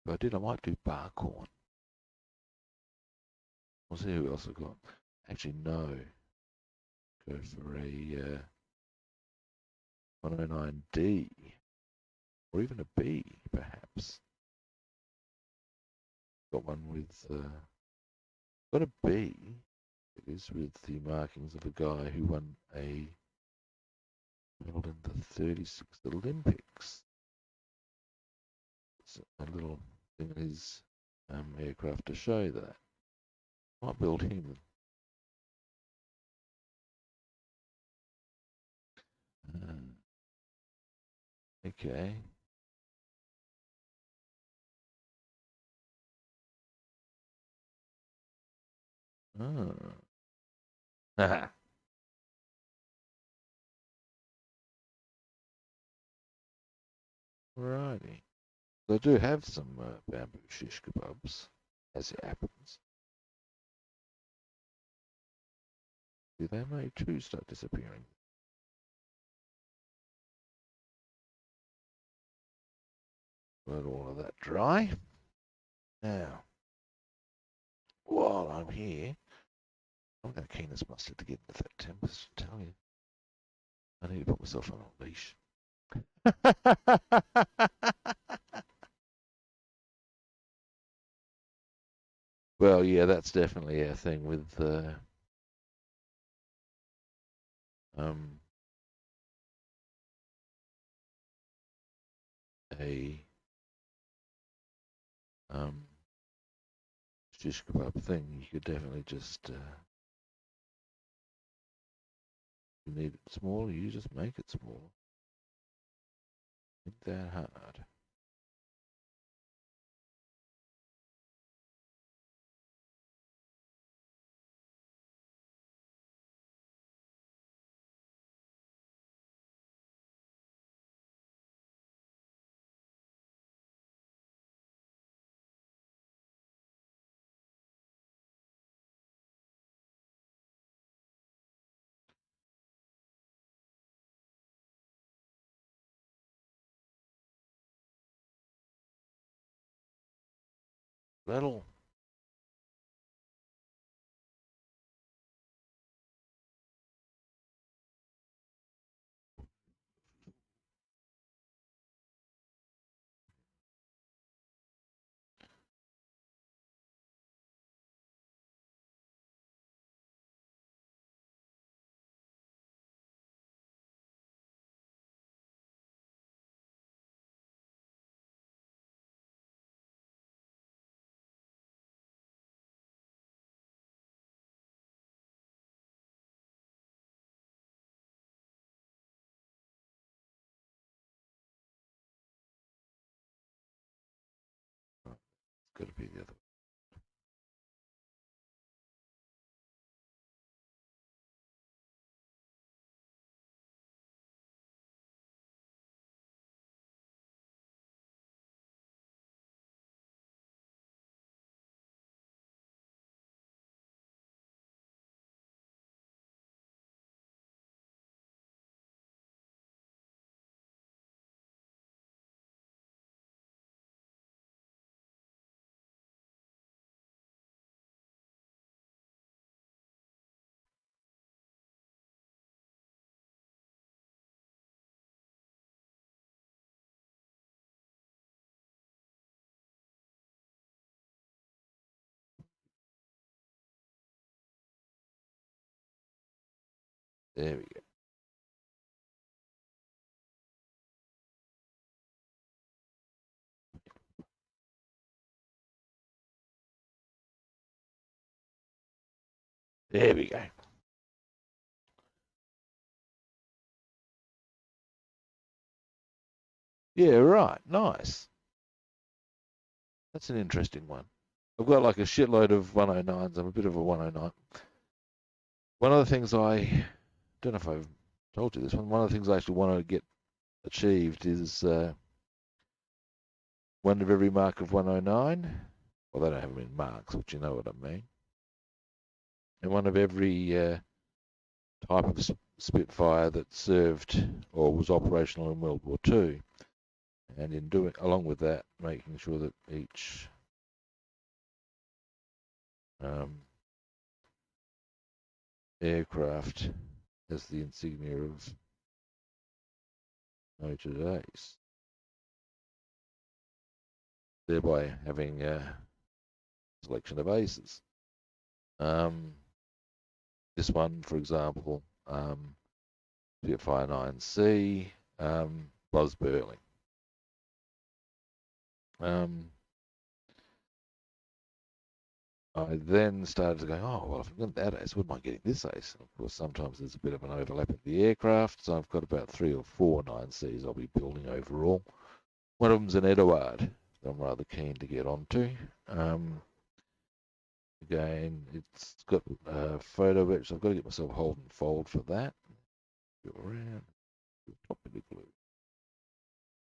[SPEAKER 1] If I did, I might do Barkhorn. We'll see who else I've got. Actually, no. Go for a 109D. Or even a B, perhaps. Got one with... got a B. It is with the markings of a guy who won a medal in the 36th Olympics. It's a little thing in his aircraft to show that. Might build him. Okay. Oh. Righty. I do have some bamboo shish kebabs, as it happens. They may too start disappearing. Let all of that dry. Now, while I'm here, I'm going to keen this mustard to get into that Tempest. I tell you, I need to put myself on a leash. Well, yeah, that's definitely a thing with um, a shish kebab thing. You could definitely just you need it small, you just make it small. Ain't that hard. That'll it's got to be the other. There we go. There we go. Yeah, right. Nice. That's an interesting one. I've got like a shitload of 109s. I'm a bit of a 109. One of the things I don't know if I've told you this one. One of the things I actually want to get achieved is one of every mark of 109. Well, they don't have them in marks, but you know what I mean. And one of every type of Spitfire that served or was operational in World War II. And in doing, along with that, making sure that each aircraft has the insignia of noted ace, thereby having a selection of aces. This one, for example, Spitfire 9C, Buzz Burling. I then started to go, oh, well, if I've got that ace, wouldn't mind getting this ace? And of course, sometimes there's a bit of an overlap in the aircraft, so I've got about 3 or 4 9Cs I'll be building overall. One of them's an Eduard that I'm rather keen to get onto. Again, it's got photo etch. I've got to get myself hold and fold for that. Go around, top of the glue.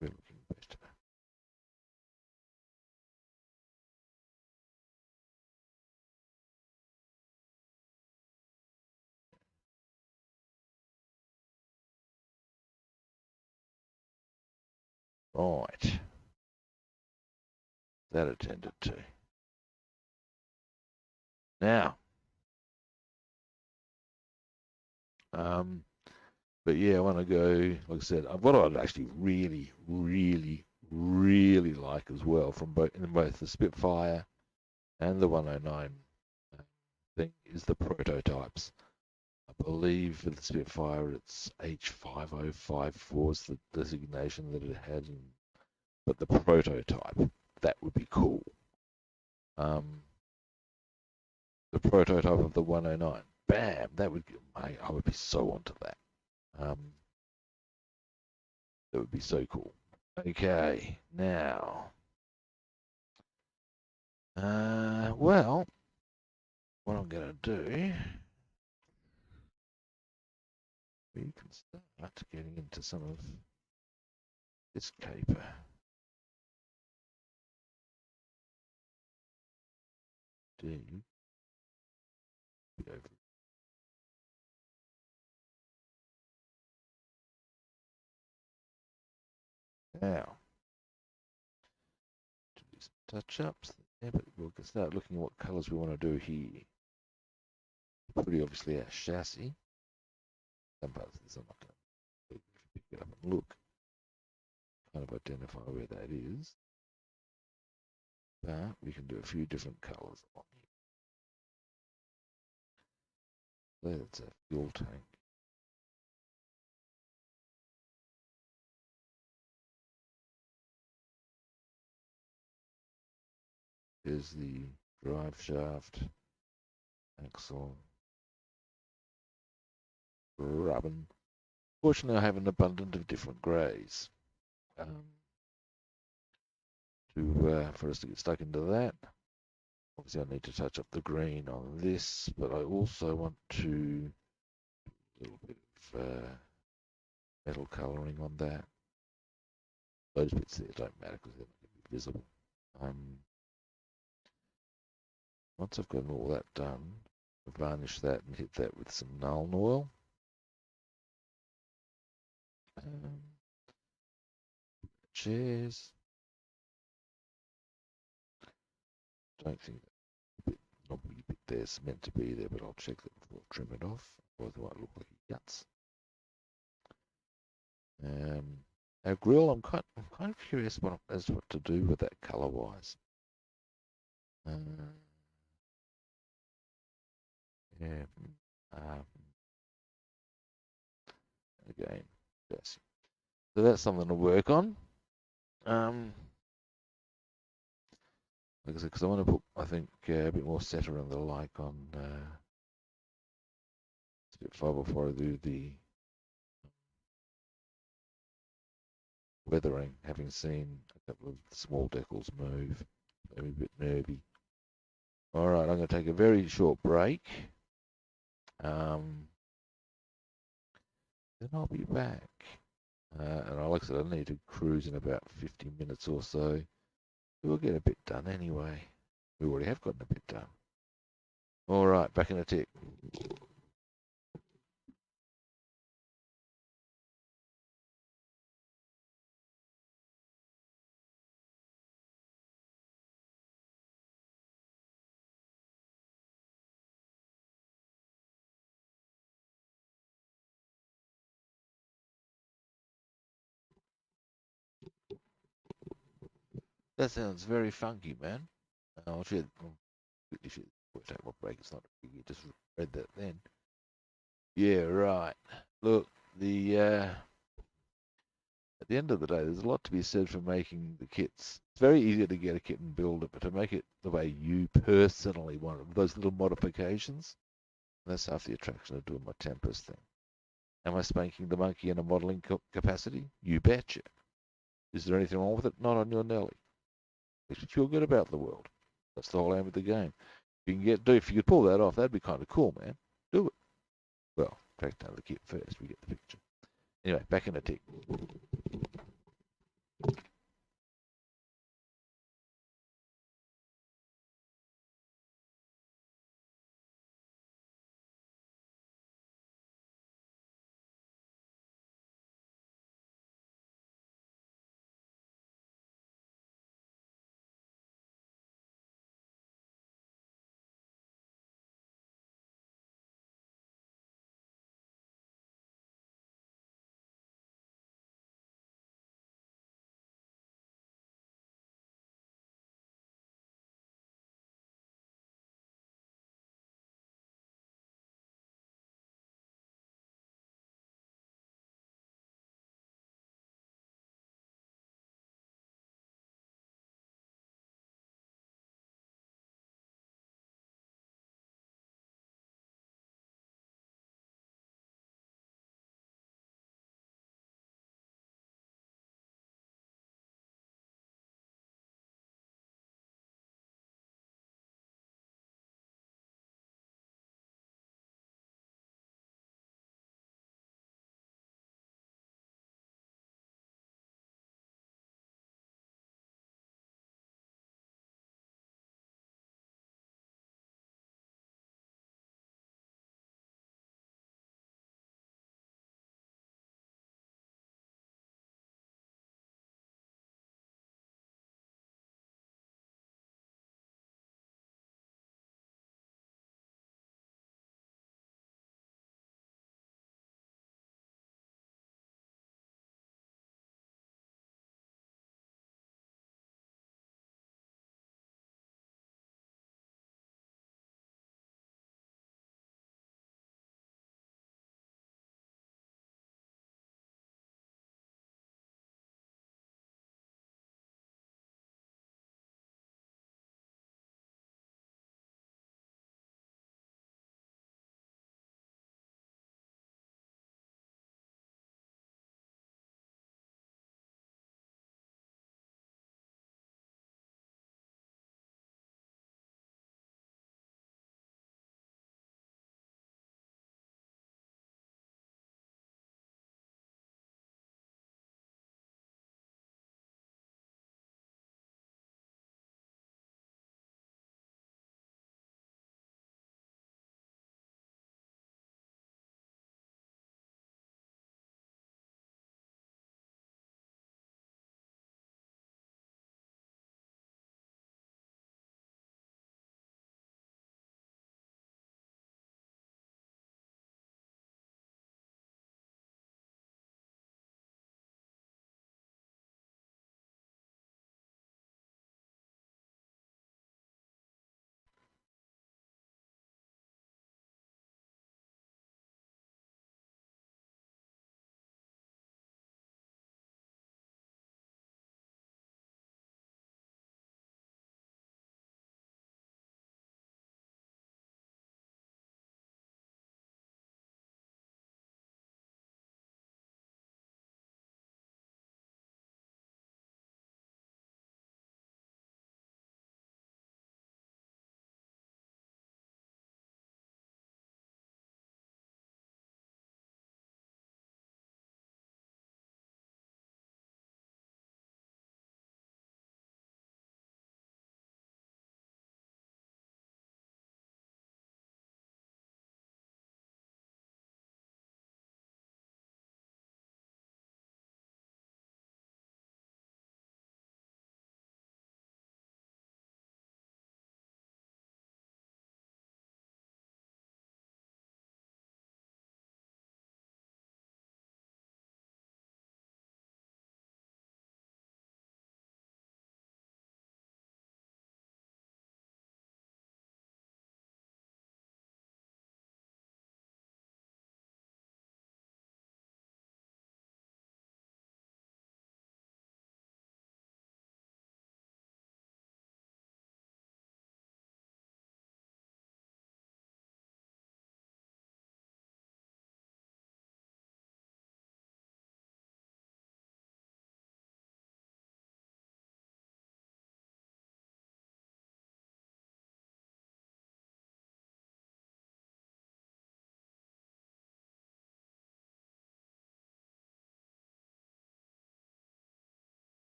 [SPEAKER 1] We're looking better. Right. that attended to. Now, but yeah, I want to go, like I said, what I'd actually really, really, really like as well from both the Spitfire and the 109 thing is the prototypes. I believe for the Spitfire it's H5054 is the designation that it had, but the prototype, that would be cool. The prototype of the 109, bam, that would, I would be so onto that. That would be so cool. Okay, now, well, what I'm gonna do, we can start getting into some of this caper. Now, to do some touch-ups, yeah, but we'll start looking at what colours we want to do here. Pretty obviously our chassis. Some parts of this I'm not going to pick it up and look, kind of identify where that is. But we can do a few different colours on here. That's a fuel tank. There's the drive shaft, axle, rubbin. Fortunately, I have an abundance of different greys for us to get stuck into that. Obviously, I need to touch up the green on this, but I also want to do a little bit of metal colouring on that. Those bits there don't matter because they're not going to be visible. Once I've got all that done, varnish that and hit that with some Nuln oil. Chairs. Don't think that knobbly bit there's meant to be there, but I'll check that before I trim it off, otherwise it might look like guts. Our grill, I'm kind of curious as to what to do with that colour wise. Yeah. Again, yes. So that's something to work on. Like I said, because I want to put, I think, a bit more setter and the like on Spitfire before I do the weathering, having seen a couple of small decals move. Maybe a bit nervy. All right, I'm going to take a very short break. Then I'll be back. And like I said, I need to cruise in about 50 minutes or so. We'll get a bit done anyway. We already have gotten a bit done. All right, back in a tick. That sounds very funky, man. I'll quickly take my break. It's not a biggie. Just read that then. Yeah, right. Look, at the end of the day, there's a lot to be said for making the kits. It's very easy to get a kit and build it, but to make it the way you personally want it, those little modifications, that's half the attraction of doing my Tempest thing. Am I spanking the monkey in a modelling capacity? You betcha. Is there anything wrong with it? Not on your Nelly. Makes you feel good about the world. That's the whole aim of the game. If you could pull that off, that'd be kind of cool, man. Do it. Well, crack down the kit first. We get the picture. Anyway, back in a tick.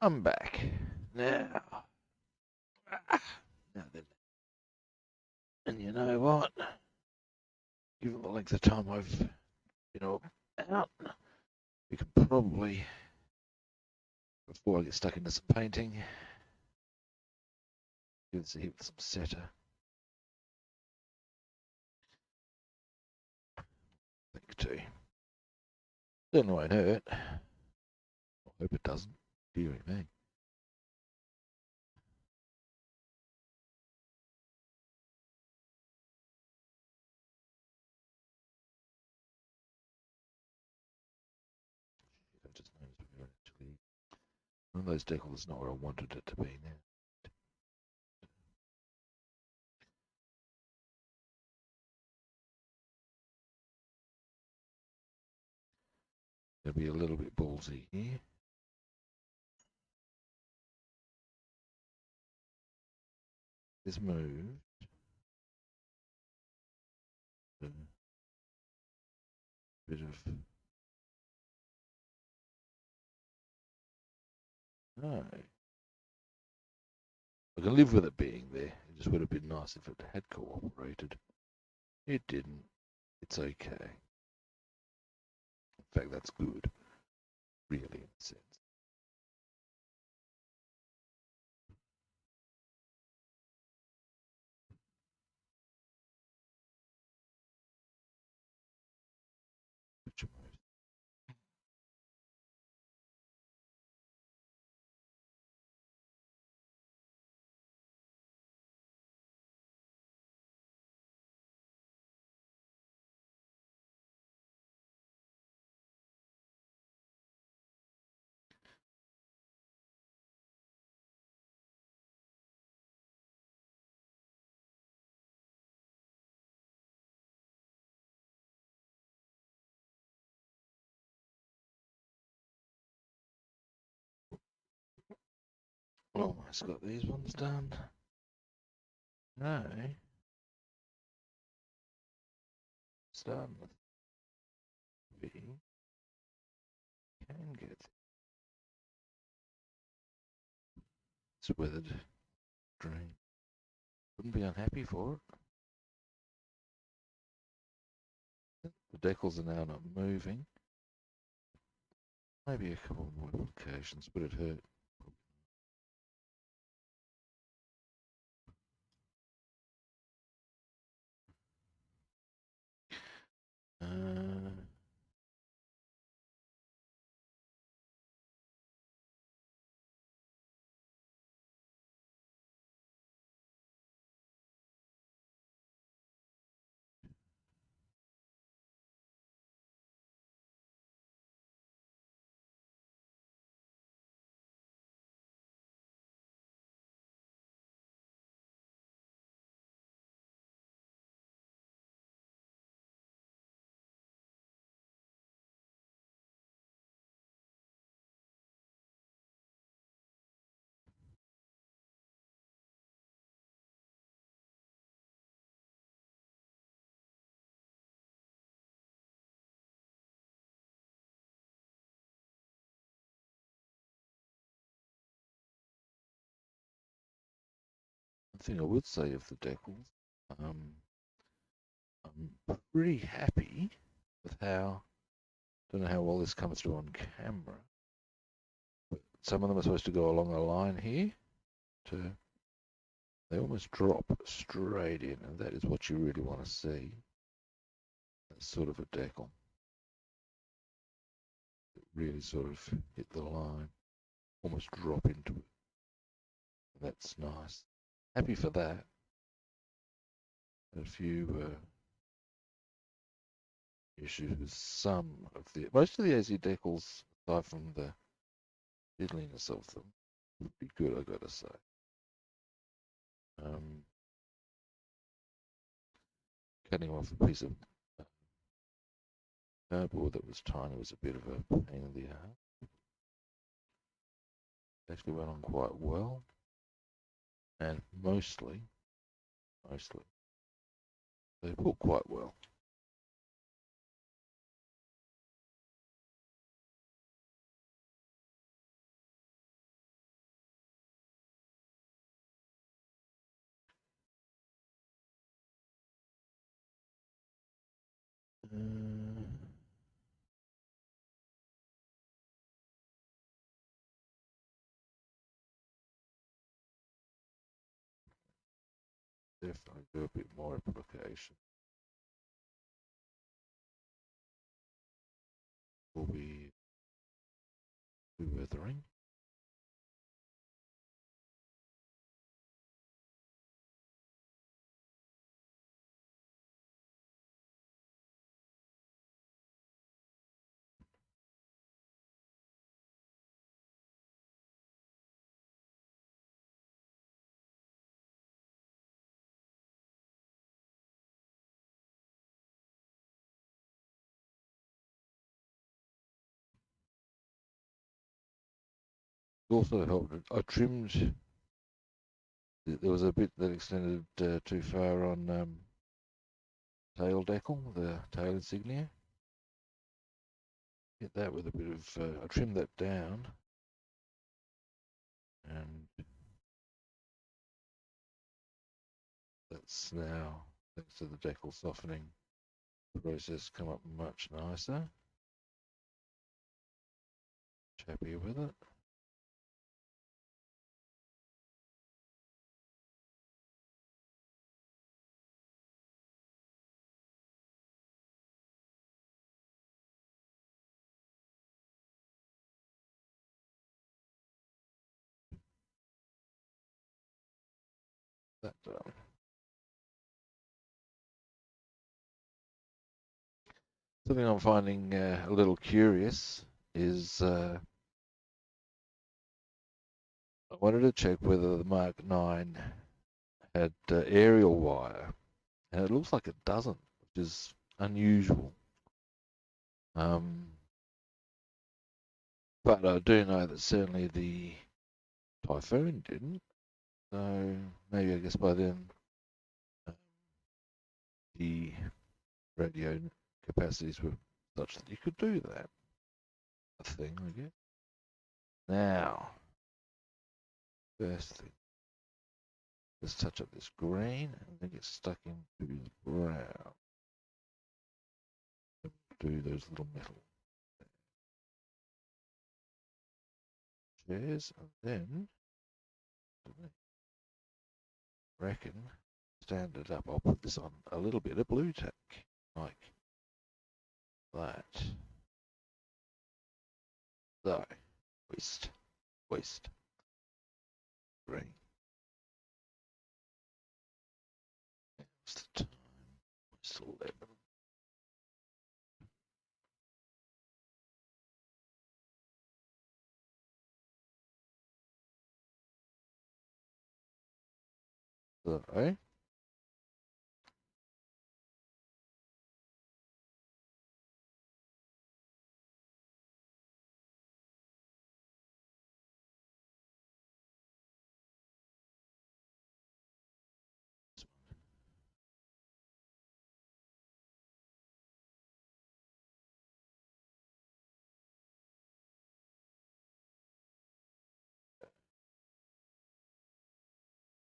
[SPEAKER 1] I'm back. Now. Now then. And you know what? Given the length of time I've been out, we can probably, before I get stuck into some painting, give this a hit with some setter. I think too. Certainly won't hurt. I hope it doesn't. Deary me. I just noticed we were actually one of those decals is not where I wanted it to be now. Gonna be a little bit ballsy here. This move. A bit of no. I can live with it being there. It just would have been nice if it had cooperated. It didn't. It's okay. In fact, that's good, really, in a sense. Picture mode. Almost got these ones done. No. Starting with B. Can get it's weathered dream. Wouldn't be unhappy for it. The decals are now not moving. Maybe a couple more modifications, but it hurt. One thing I would say of the decals, I'm pretty happy with how, don't know how well this comes through on camera, but some of them are supposed to go along a line here they almost drop straight in, and that is what you really want to see. That's sort of a decal. It really sort of hit the line, almost drop into it. That's nice. Happy for that. A few issues with most of the AZ decals, aside from the fiddliness of them, would be good, I gotta say. Cutting off a piece of cardboard that was tiny was a bit of a pain in the ass. Actually went on quite well, and mostly, they pulled quite well. Definitely do a bit more application. Will be weathering. Also helped. I trimmed. There was a bit that extended too far on tail decal, the tail insignia. Hit that with a bit of. I trimmed that down, and that's now, thanks to the decal softening process, come up much nicer. Happy with it. That done. Something I'm finding a little curious is I wanted to check whether the Mark 9 had aerial wire, and it looks like it doesn't, which is unusual. But I do know that certainly the Typhoon didn't, so maybe I guess by then the radio capacities were such that you could do that. A thing, I guess. Now, first thing, let's touch up this green and then get stuck into the brown. Do those little metal chairs, and then reckon stand it up. I'll put this on a little bit of blue tack, like that. So, west, green. What's the time? It's 11. So,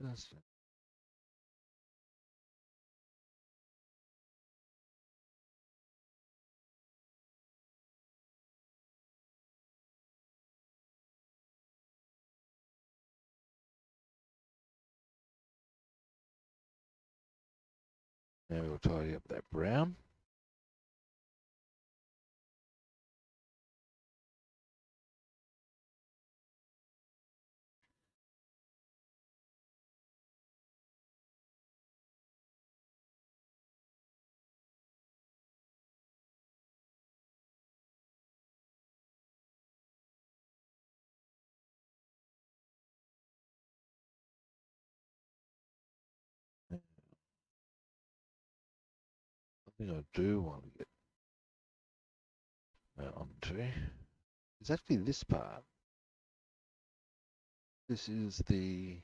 [SPEAKER 1] that's it. Now we'll tidy up that brown. Something I do want to get onto is actually this part. This is the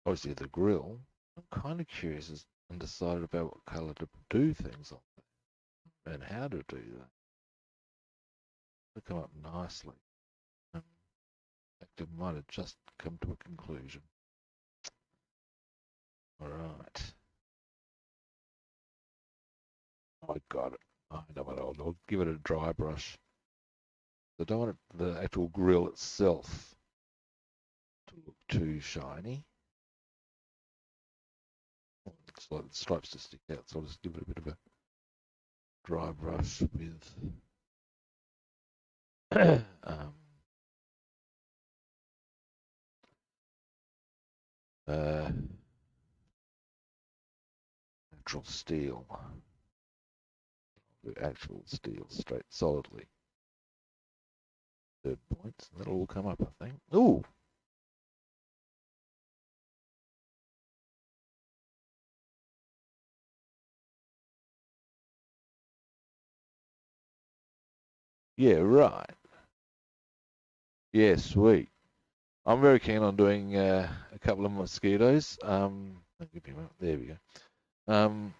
[SPEAKER 1] obviously the grill. I'm kind of curious as undecided about what colour to do things on and how to do that. To come up nicely. In fact, I might have just come to a conclusion. All right. I got it. I know what I'll give it a dry brush. I don't want the actual grill itself to look too shiny. It's like the stripes to stick out, so I'll just give it a bit of a dry brush with uh, natural steel. The actual steel, straight, solidly. Third points, that'll all come up, I think. Ooh! Yeah, right. Yeah, sweet. I'm very keen on doing a couple of mosquitoes. There we go.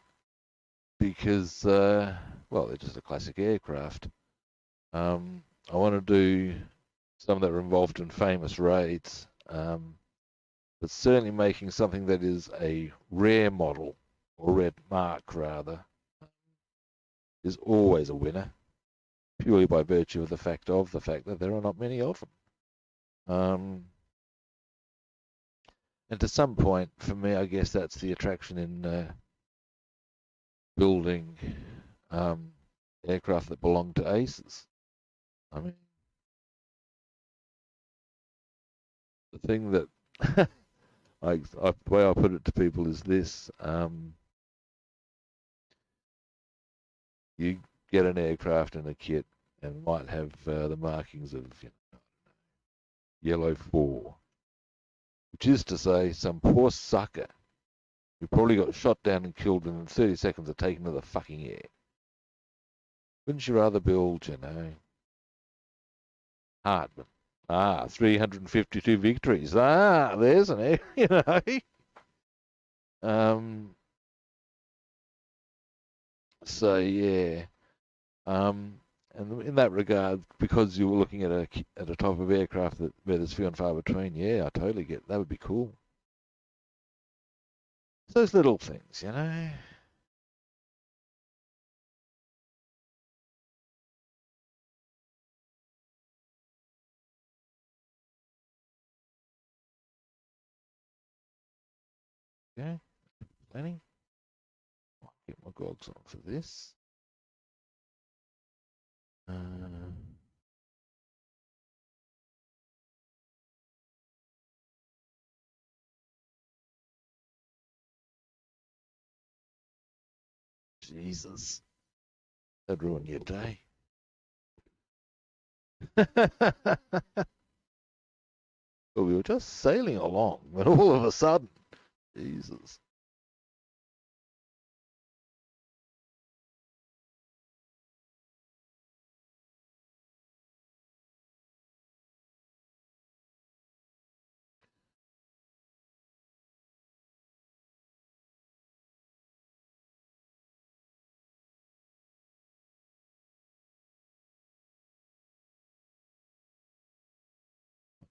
[SPEAKER 1] Because well, they're just a classic aircraft. I want to do some that are involved in famous raids, but certainly making something that is a rare model or red mark rather is always a winner, purely by virtue of the fact that there are not many of them. And to some point, for me, I guess that's the attraction in building aircraft that belong to aces. I mean, the thing that the way I put it to people is this: you get an aircraft in a kit and might have the markings of yellow 4, which is to say, some poor sucker who probably got shot down and killed within 30 seconds of taking to the fucking air. Wouldn't you rather build, Hartman? 352 victories. There's an air, So yeah. And in that regard, because you were looking at a type of aircraft where there's few and far between, yeah, I totally get that. Would be cool. It's those little things. Okay, planning. I'll get my gogs on for this. Jesus, that'd ruin your day. Well, we were just sailing along, and all of a sudden, Jesus.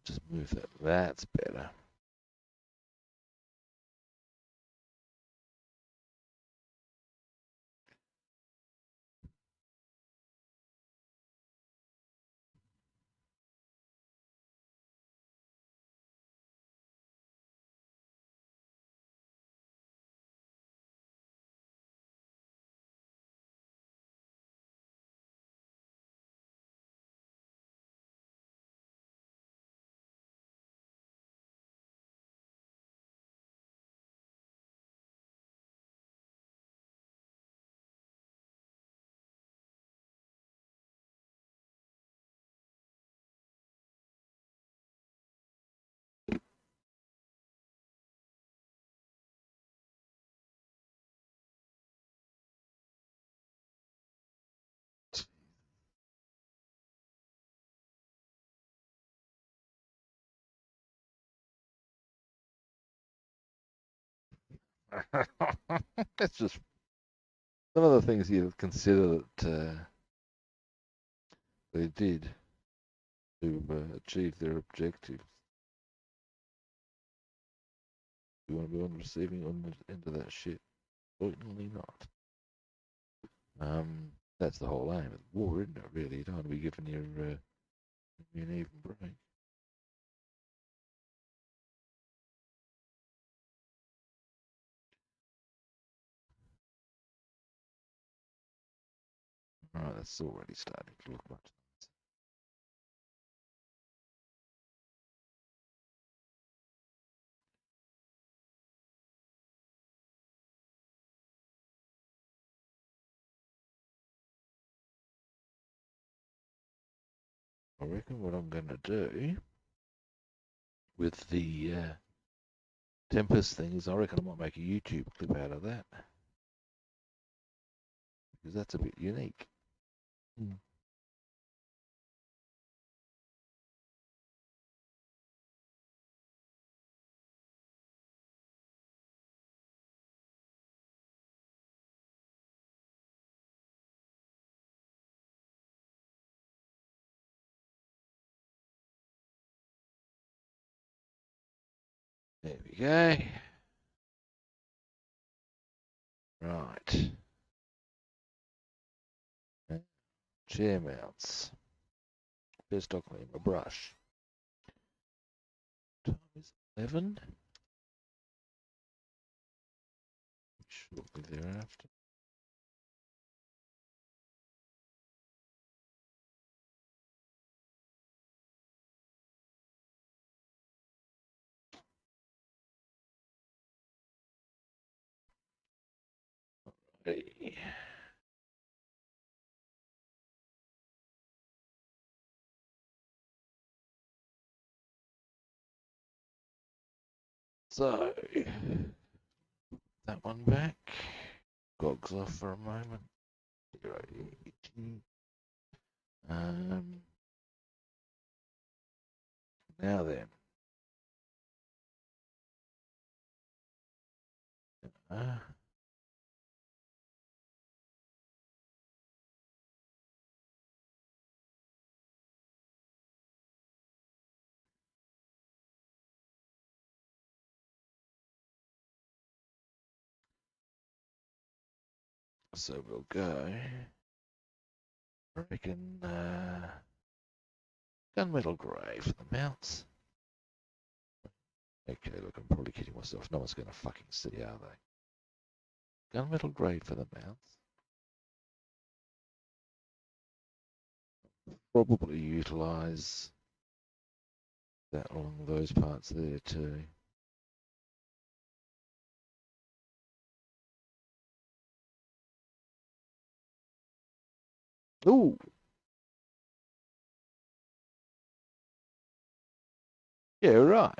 [SPEAKER 1] Just move that. That's better. That's just some of the things you consider that they did to achieve their objectives. You want to be on the receiving end of that shit? Certainly not. That's the whole aim of the war, isn't it? Really, you don't want to be giving your an even break. Right, that's already starting to look much nicer. I reckon what I'm going to do with the Tempest thing is I reckon I might make a YouTube clip out of that. Because that's a bit unique. There we go. Right. Chair mounts. Best I clean my brush. Time is 11. Shortly thereafter. Hey. So, that one back. Gogs off for a moment. Now then. So we'll go. I reckon gunmetal grey for the mounts. Okay, look, I'm probably kidding myself. No one's going to fucking see, are they? Gunmetal grey for the mounts. Probably utilise that along those parts there too. Ooh! Yeah, right.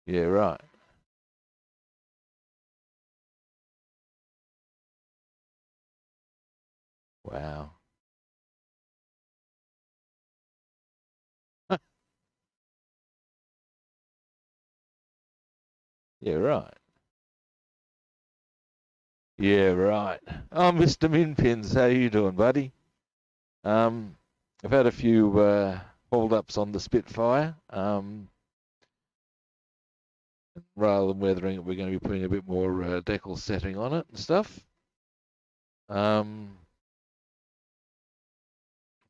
[SPEAKER 1] Yeah, right. Wow. Yeah, right. Yeah, right. Oh, Mr. Minpins, how you doing, buddy? I've had a few hold-ups on the Spitfire. Rather than weathering it, we're going to be putting a bit more decal setting on it and stuff. But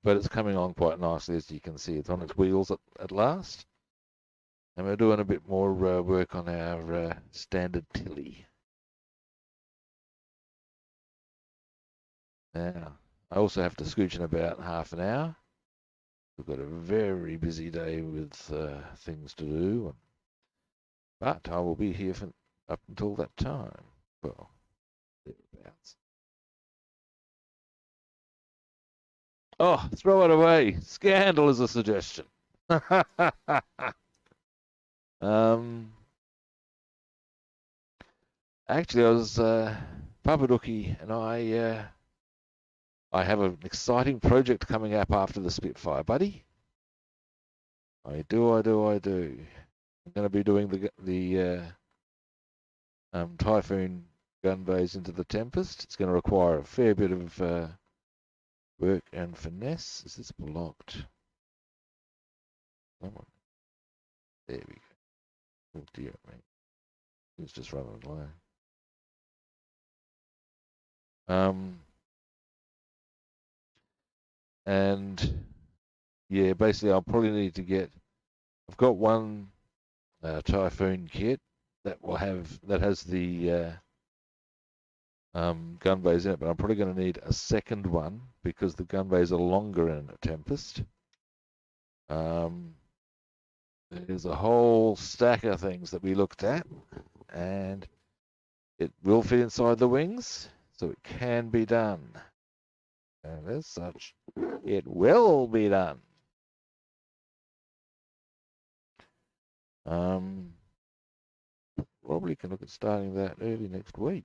[SPEAKER 1] it's coming on quite nicely, as you can see. It's on its wheels at last. And we're doing a bit more work on our standard tilly. Now, I also have to scooch in about half an hour. We've got a very busy day with things to do. But I will be here for up until that time. Well, thereabouts. Oh, throw it away. Scandal is a suggestion. Actually, I was Papaduki and I have an exciting project coming up after the Spitfire, buddy. I do. I'm going to be doing the Typhoon gun bays into the Tempest. It's going to require a fair bit of work and finesse. Is this blocked? Someone. There we go. Oh dear me. It's just running away. And yeah, basically I'll probably need to get, I've got one Typhoon kit that has the gun bays in it, but I'm probably going to need a second one because the gun bays are longer in a Tempest. There's a whole stack of things that we looked at, and it will fit inside the wings, so it can be done. And as such, it will be done. Probably can look at starting that early next week.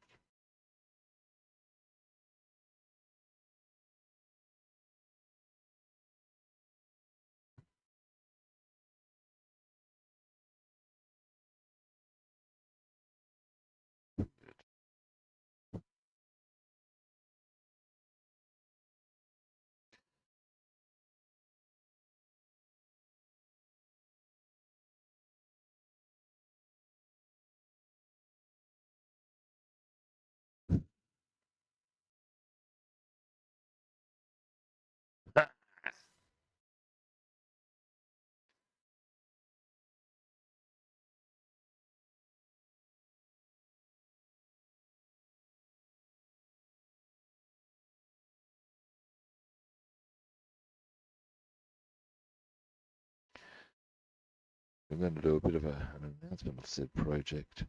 [SPEAKER 1] I'm going to do a bit of an announcement of said project.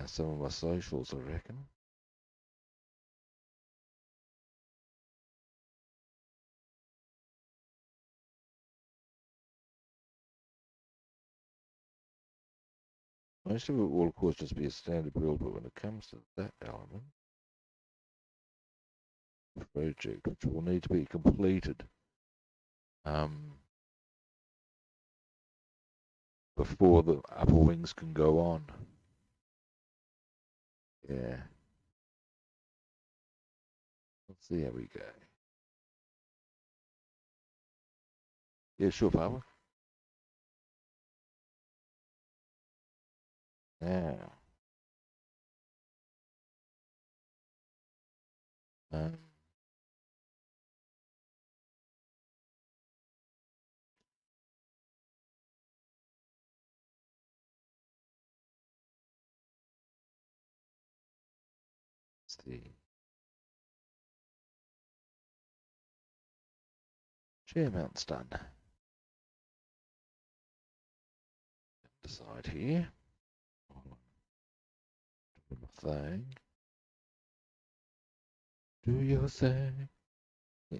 [SPEAKER 1] Some of my socials, I reckon. Most of it will, of course, just be a standard build, but when it comes to that element, project, which will need to be completed before the upper wings can go on. Yeah. Let's see how we go. Yeah, sure, Papa. Now, let's see. Chair mount's done. Decide here. Do my thing. Do your thing. Yeah.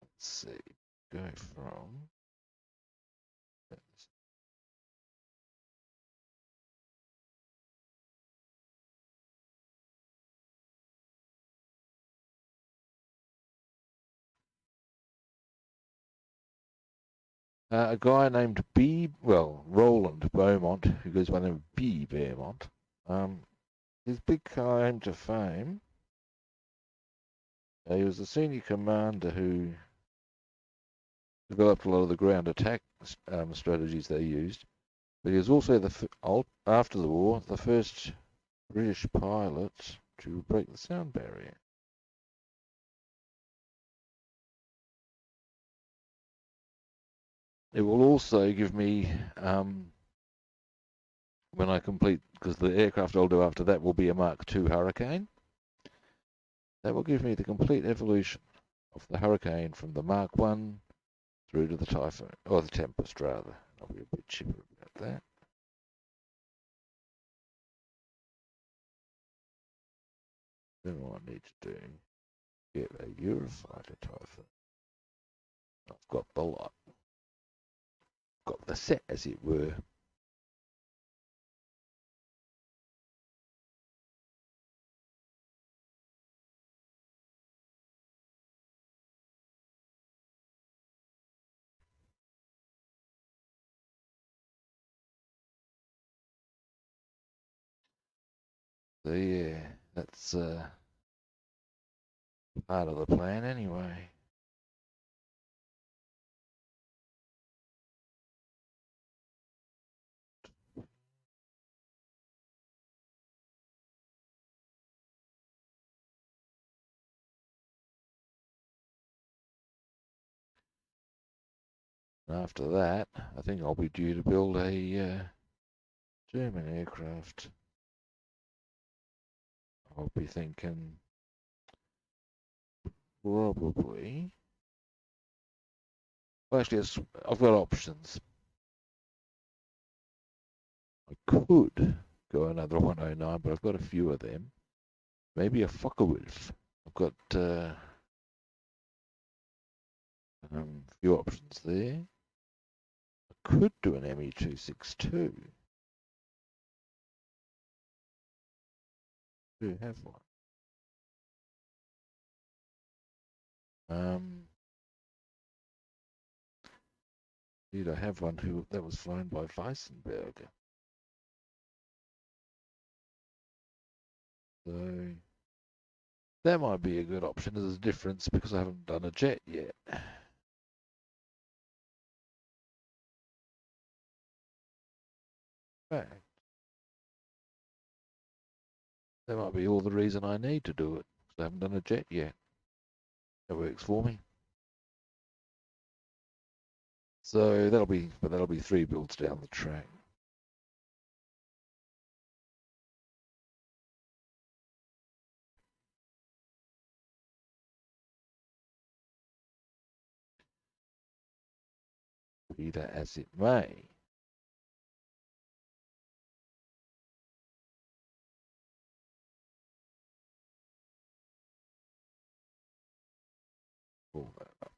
[SPEAKER 1] Let's see. Go from. A guy named Roland Beaumont, who goes by the name of B. Beaumont. His big claim to fame. He was the senior commander who developed a lot of the ground attack strategies they used. But he was also after the war the first British pilot to break the sound barrier. It will also give me, when I complete, because the aircraft I'll do after that will be a Mark II Hurricane, that will give me the complete evolution of the Hurricane from the Mark I through to the Typhoon, or the Tempest rather. I'll be a bit chipper about that. Then what I need to do, get a Eurofighter Typhoon. I've got the lot. Got the set, as it were. So yeah, That's part of the plan anyway. And after that, I think I'll be due to build a German aircraft. I'll be thinking probably. Well, actually, I've got options. I could go another 109, but I've got a few of them. Maybe a Focke-Wulf. I've got a few options there. I could do an ME262. Do have one. Did I have one that was flown by Weissenberger? So that might be a good option as a difference because I haven't done a jet yet. Fact, that might be all the reason I need to do it because I haven't done a jet yet. That works for me. So that'll be 3 builds down the track. Be that as it may. Pull that up.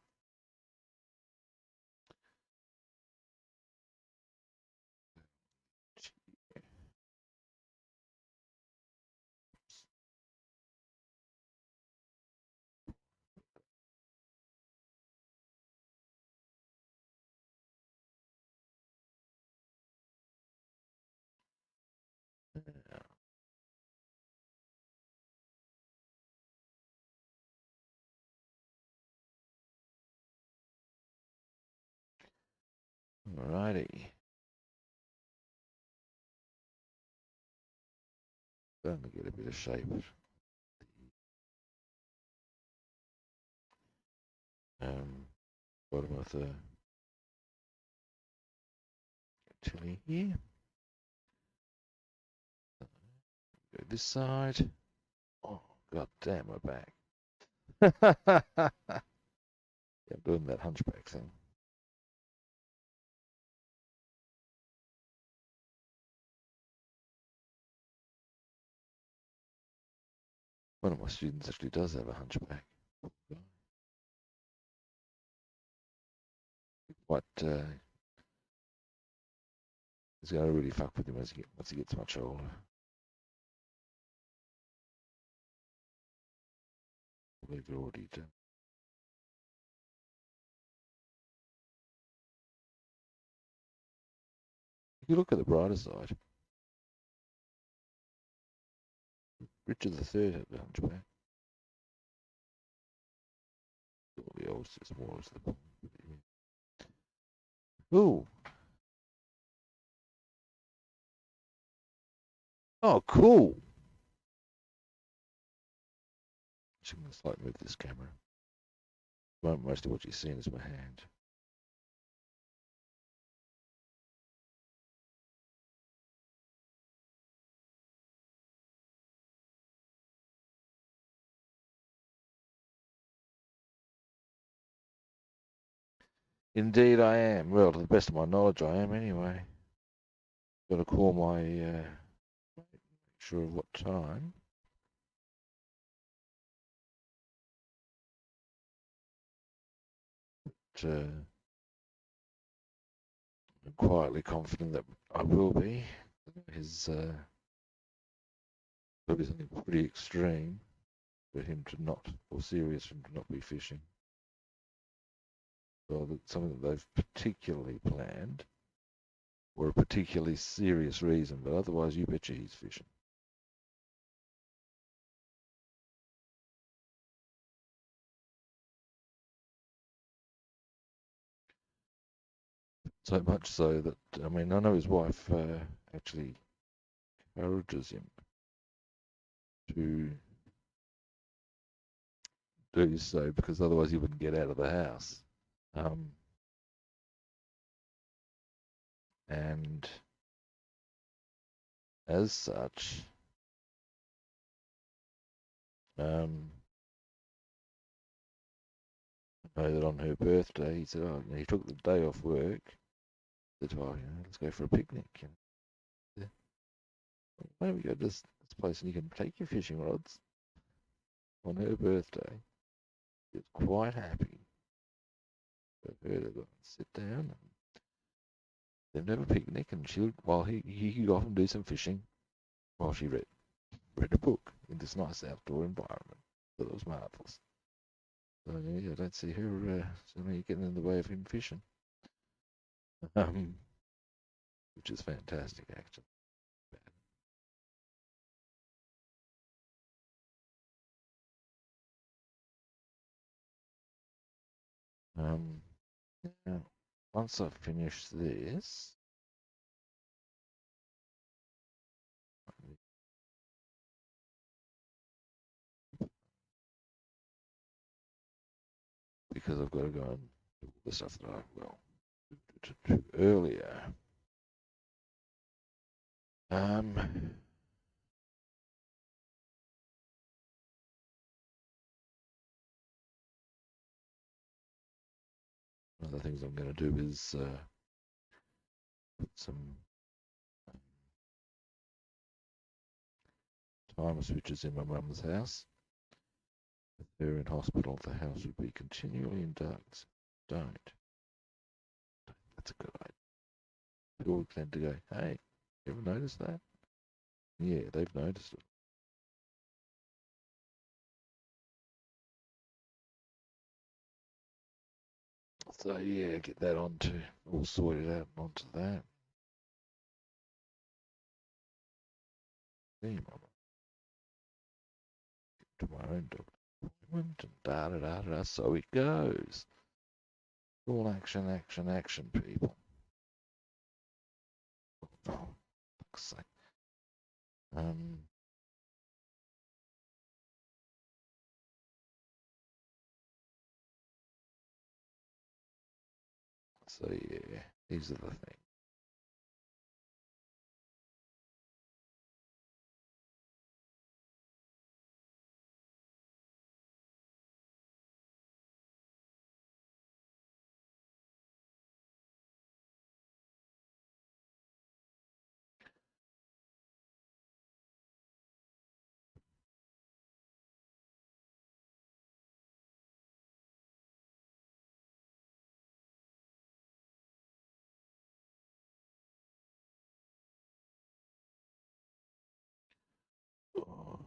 [SPEAKER 1] Alrighty. Starting to get a bit of shape. Bottom of the chili here. Go this side. Oh, god damn, we're back. Yeah, I'm doing that hunchback thing. One of my students actually does have a hunchback. What he's gonna really fuck with him once he gets much older. They've already done. If you look at the brighter side, Richard III had the hunchback. All the old more is the Ooh. Oh, cool. I'm going to slightly move this camera. Most of what you're seeing is my hand. Indeed, I am. Well, to the best of my knowledge, I am anyway. Got to call my. Make sure of what time. But, I'm quietly confident that I will be. His probably something pretty extreme for him to not, or serious for him to not be fishing. Well, that's something that they've particularly planned, or a particularly serious reason. But otherwise, you betcha he's fishing. So much so that, I mean, I know his wife actually encourages him to do so because otherwise he wouldn't get out of the house. And as such, I know that on her birthday, he said, oh, he took the day off work. Said, oh, let's go for a picnic. Why don't we go to this place and you can take your fishing rods? On her birthday, she was quite happy for her to go and sit down and then have a picnic, and while he could go off and do some fishing while she read a book in this nice outdoor environment. So it was marvellous. So yeah, I don't see her certainly getting in the way of him fishing, which is fantastic actually. Now, once I finish this, because I've got to go and do all the stuff that I do earlier. One of the things I'm going to do is put some timer switches in my mum's house. If they're in hospital, the house would be continually in dark. Don't. That's a good idea. People tend to go, hey, you ever noticed that? Yeah, they've noticed it. So yeah, get that all sorted out and onto that. See, Mama. To my own doctor appointment and da da da da. So it goes. All action, action, action, people. Oh, fuck's sake. So yeah, these are the things. Oh.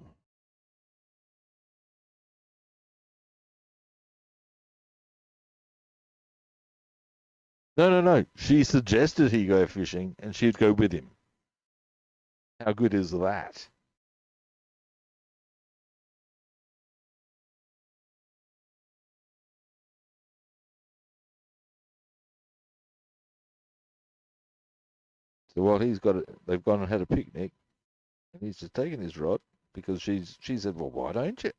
[SPEAKER 1] No, no, no. She suggested he go fishing, and she'd go with him. How good is that? So while they've gone and had a picnic, and he's just taken his rod because she said, "Well, why don't you?"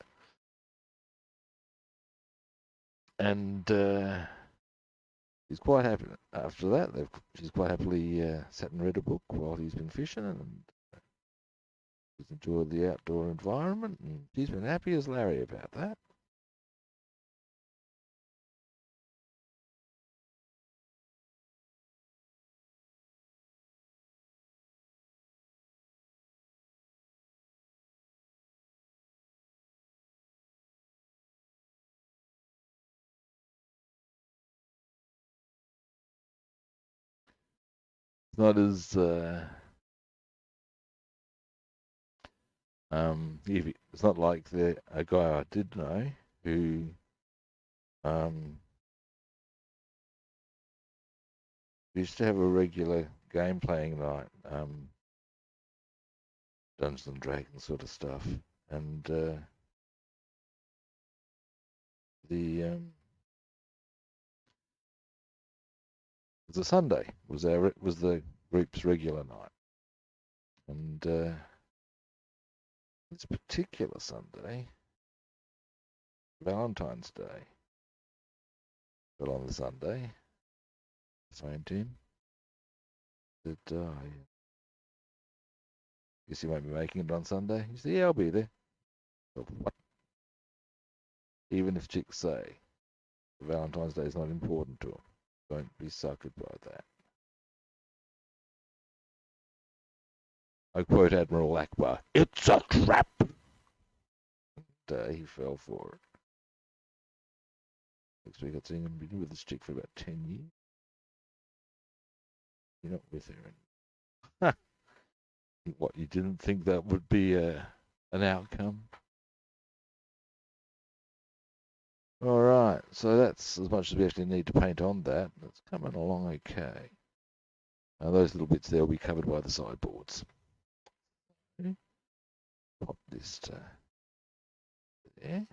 [SPEAKER 1] And he's quite happy. After that, she's quite happily sat and read a book while he's been fishing, and he's enjoyed the outdoor environment, and she's been happy as Larry about that. It's not as it's not like a guy I did know who used to have a regular game playing night, Dungeons and Dragons sort of stuff, and the was a Sunday. Was the group's regular night, and this particular Sunday, Valentine's Day, but on the Sunday, I phoned him. Said, guess you won't be making it on Sunday. He said, yeah, I'll be there. But what? Even if chicks say Valentine's Day is not important to them, don't be suckered by that. I quote Admiral Akbar, it's a trap. And he fell for it. Next week I'd seen him been with this chick for about 10 years. You're not with her anymore. What, you didn't think that would be an outcome? All right, so that's as much as we actually need to paint on that. It's coming along okay. Those little bits there will be covered by the sideboards. Okay. Pop this there.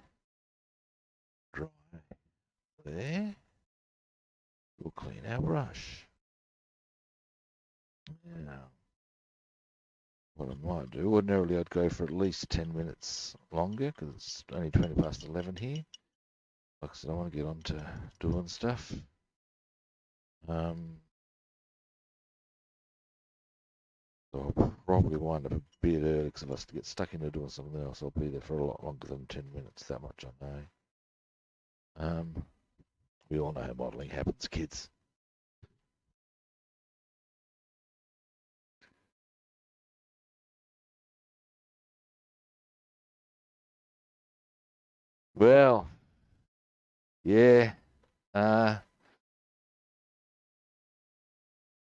[SPEAKER 1] Dry there. We'll clean our brush. Now, what I might do, ordinarily I'd go for at least 10 minutes longer because it's only 20 past 11 here. Like I said, I want to get on to doing stuff. So I'll probably wind up a bit early because if I get stuck into doing something else, I'll be there for a lot longer than 10 minutes. That much I know. We all know how modelling happens, kids. Well, yeah. No,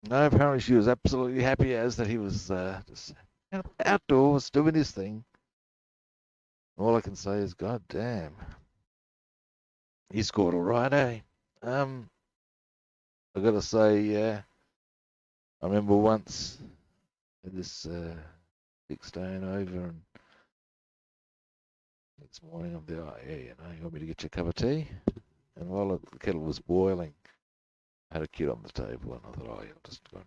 [SPEAKER 1] apparently she was absolutely happy as that he was just outdoors doing his thing. All I can say is, God damn, he scored all right, eh? I gotta say, I remember once this big staying over, and next morning I'm there, oh, yeah, you want me to get you a cup of tea? And while the kettle was boiling, I had a kid on the table, and I thought, oh, yeah, I'll just go.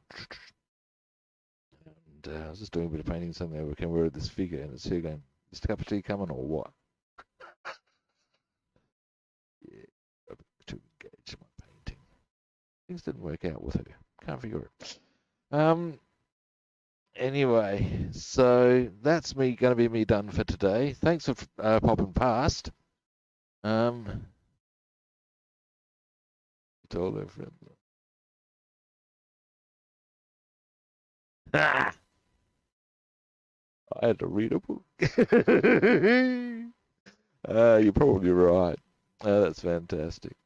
[SPEAKER 1] And I was just doing a bit of painting, something I came over this figure, and it's here going, is the cup of tea coming or what? Yeah, a bit too engaged in my painting. Things didn't work out with her. Can't figure it. Anyway, so that's going to be me done for today. Thanks for popping past. Told her friend. I had to read a book. You're probably right. That's fantastic.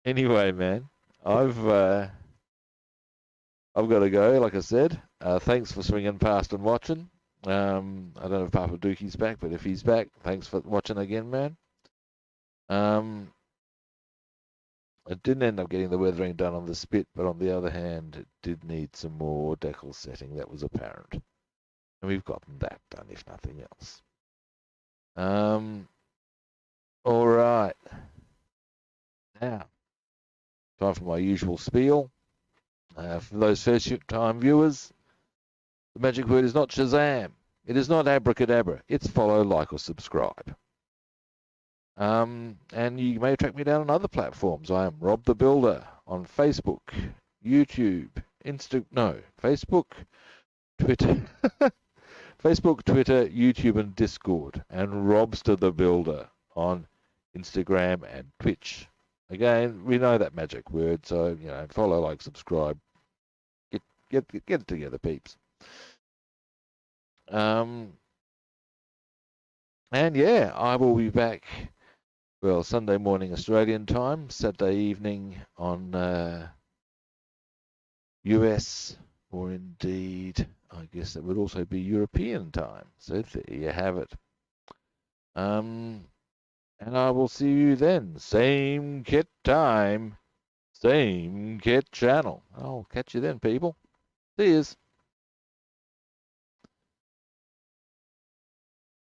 [SPEAKER 1] Anyway, man, I've got to go. Like I said, thanks for swinging past and watching. I don't know if Papa Dookie's back, but if he's back, thanks for watching again, man. I didn't end up getting the weathering done on the Spit, but on the other hand, it did need some more decal setting. That was apparent. And we've gotten that done, if nothing else. All right. Now, time for my usual spiel. For those first-time viewers, the magic word is not Shazam. It is not abracadabra. It's follow, like, or subscribe. And you may track me down on other platforms. I am Rob the Builder on Facebook, YouTube, Facebook, Twitter, Facebook, Twitter, YouTube, and Discord, and Robster the Builder on Instagram and Twitch. Again, we know that magic word, so follow, like, subscribe. Get it together, peeps. And yeah, I will be back. Well, Sunday morning Australian time, Saturday evening on US, or indeed, I guess it would also be European time. So there you have it. And I will see you then. Same kit time, same kit channel. I'll catch you then, people. See yous.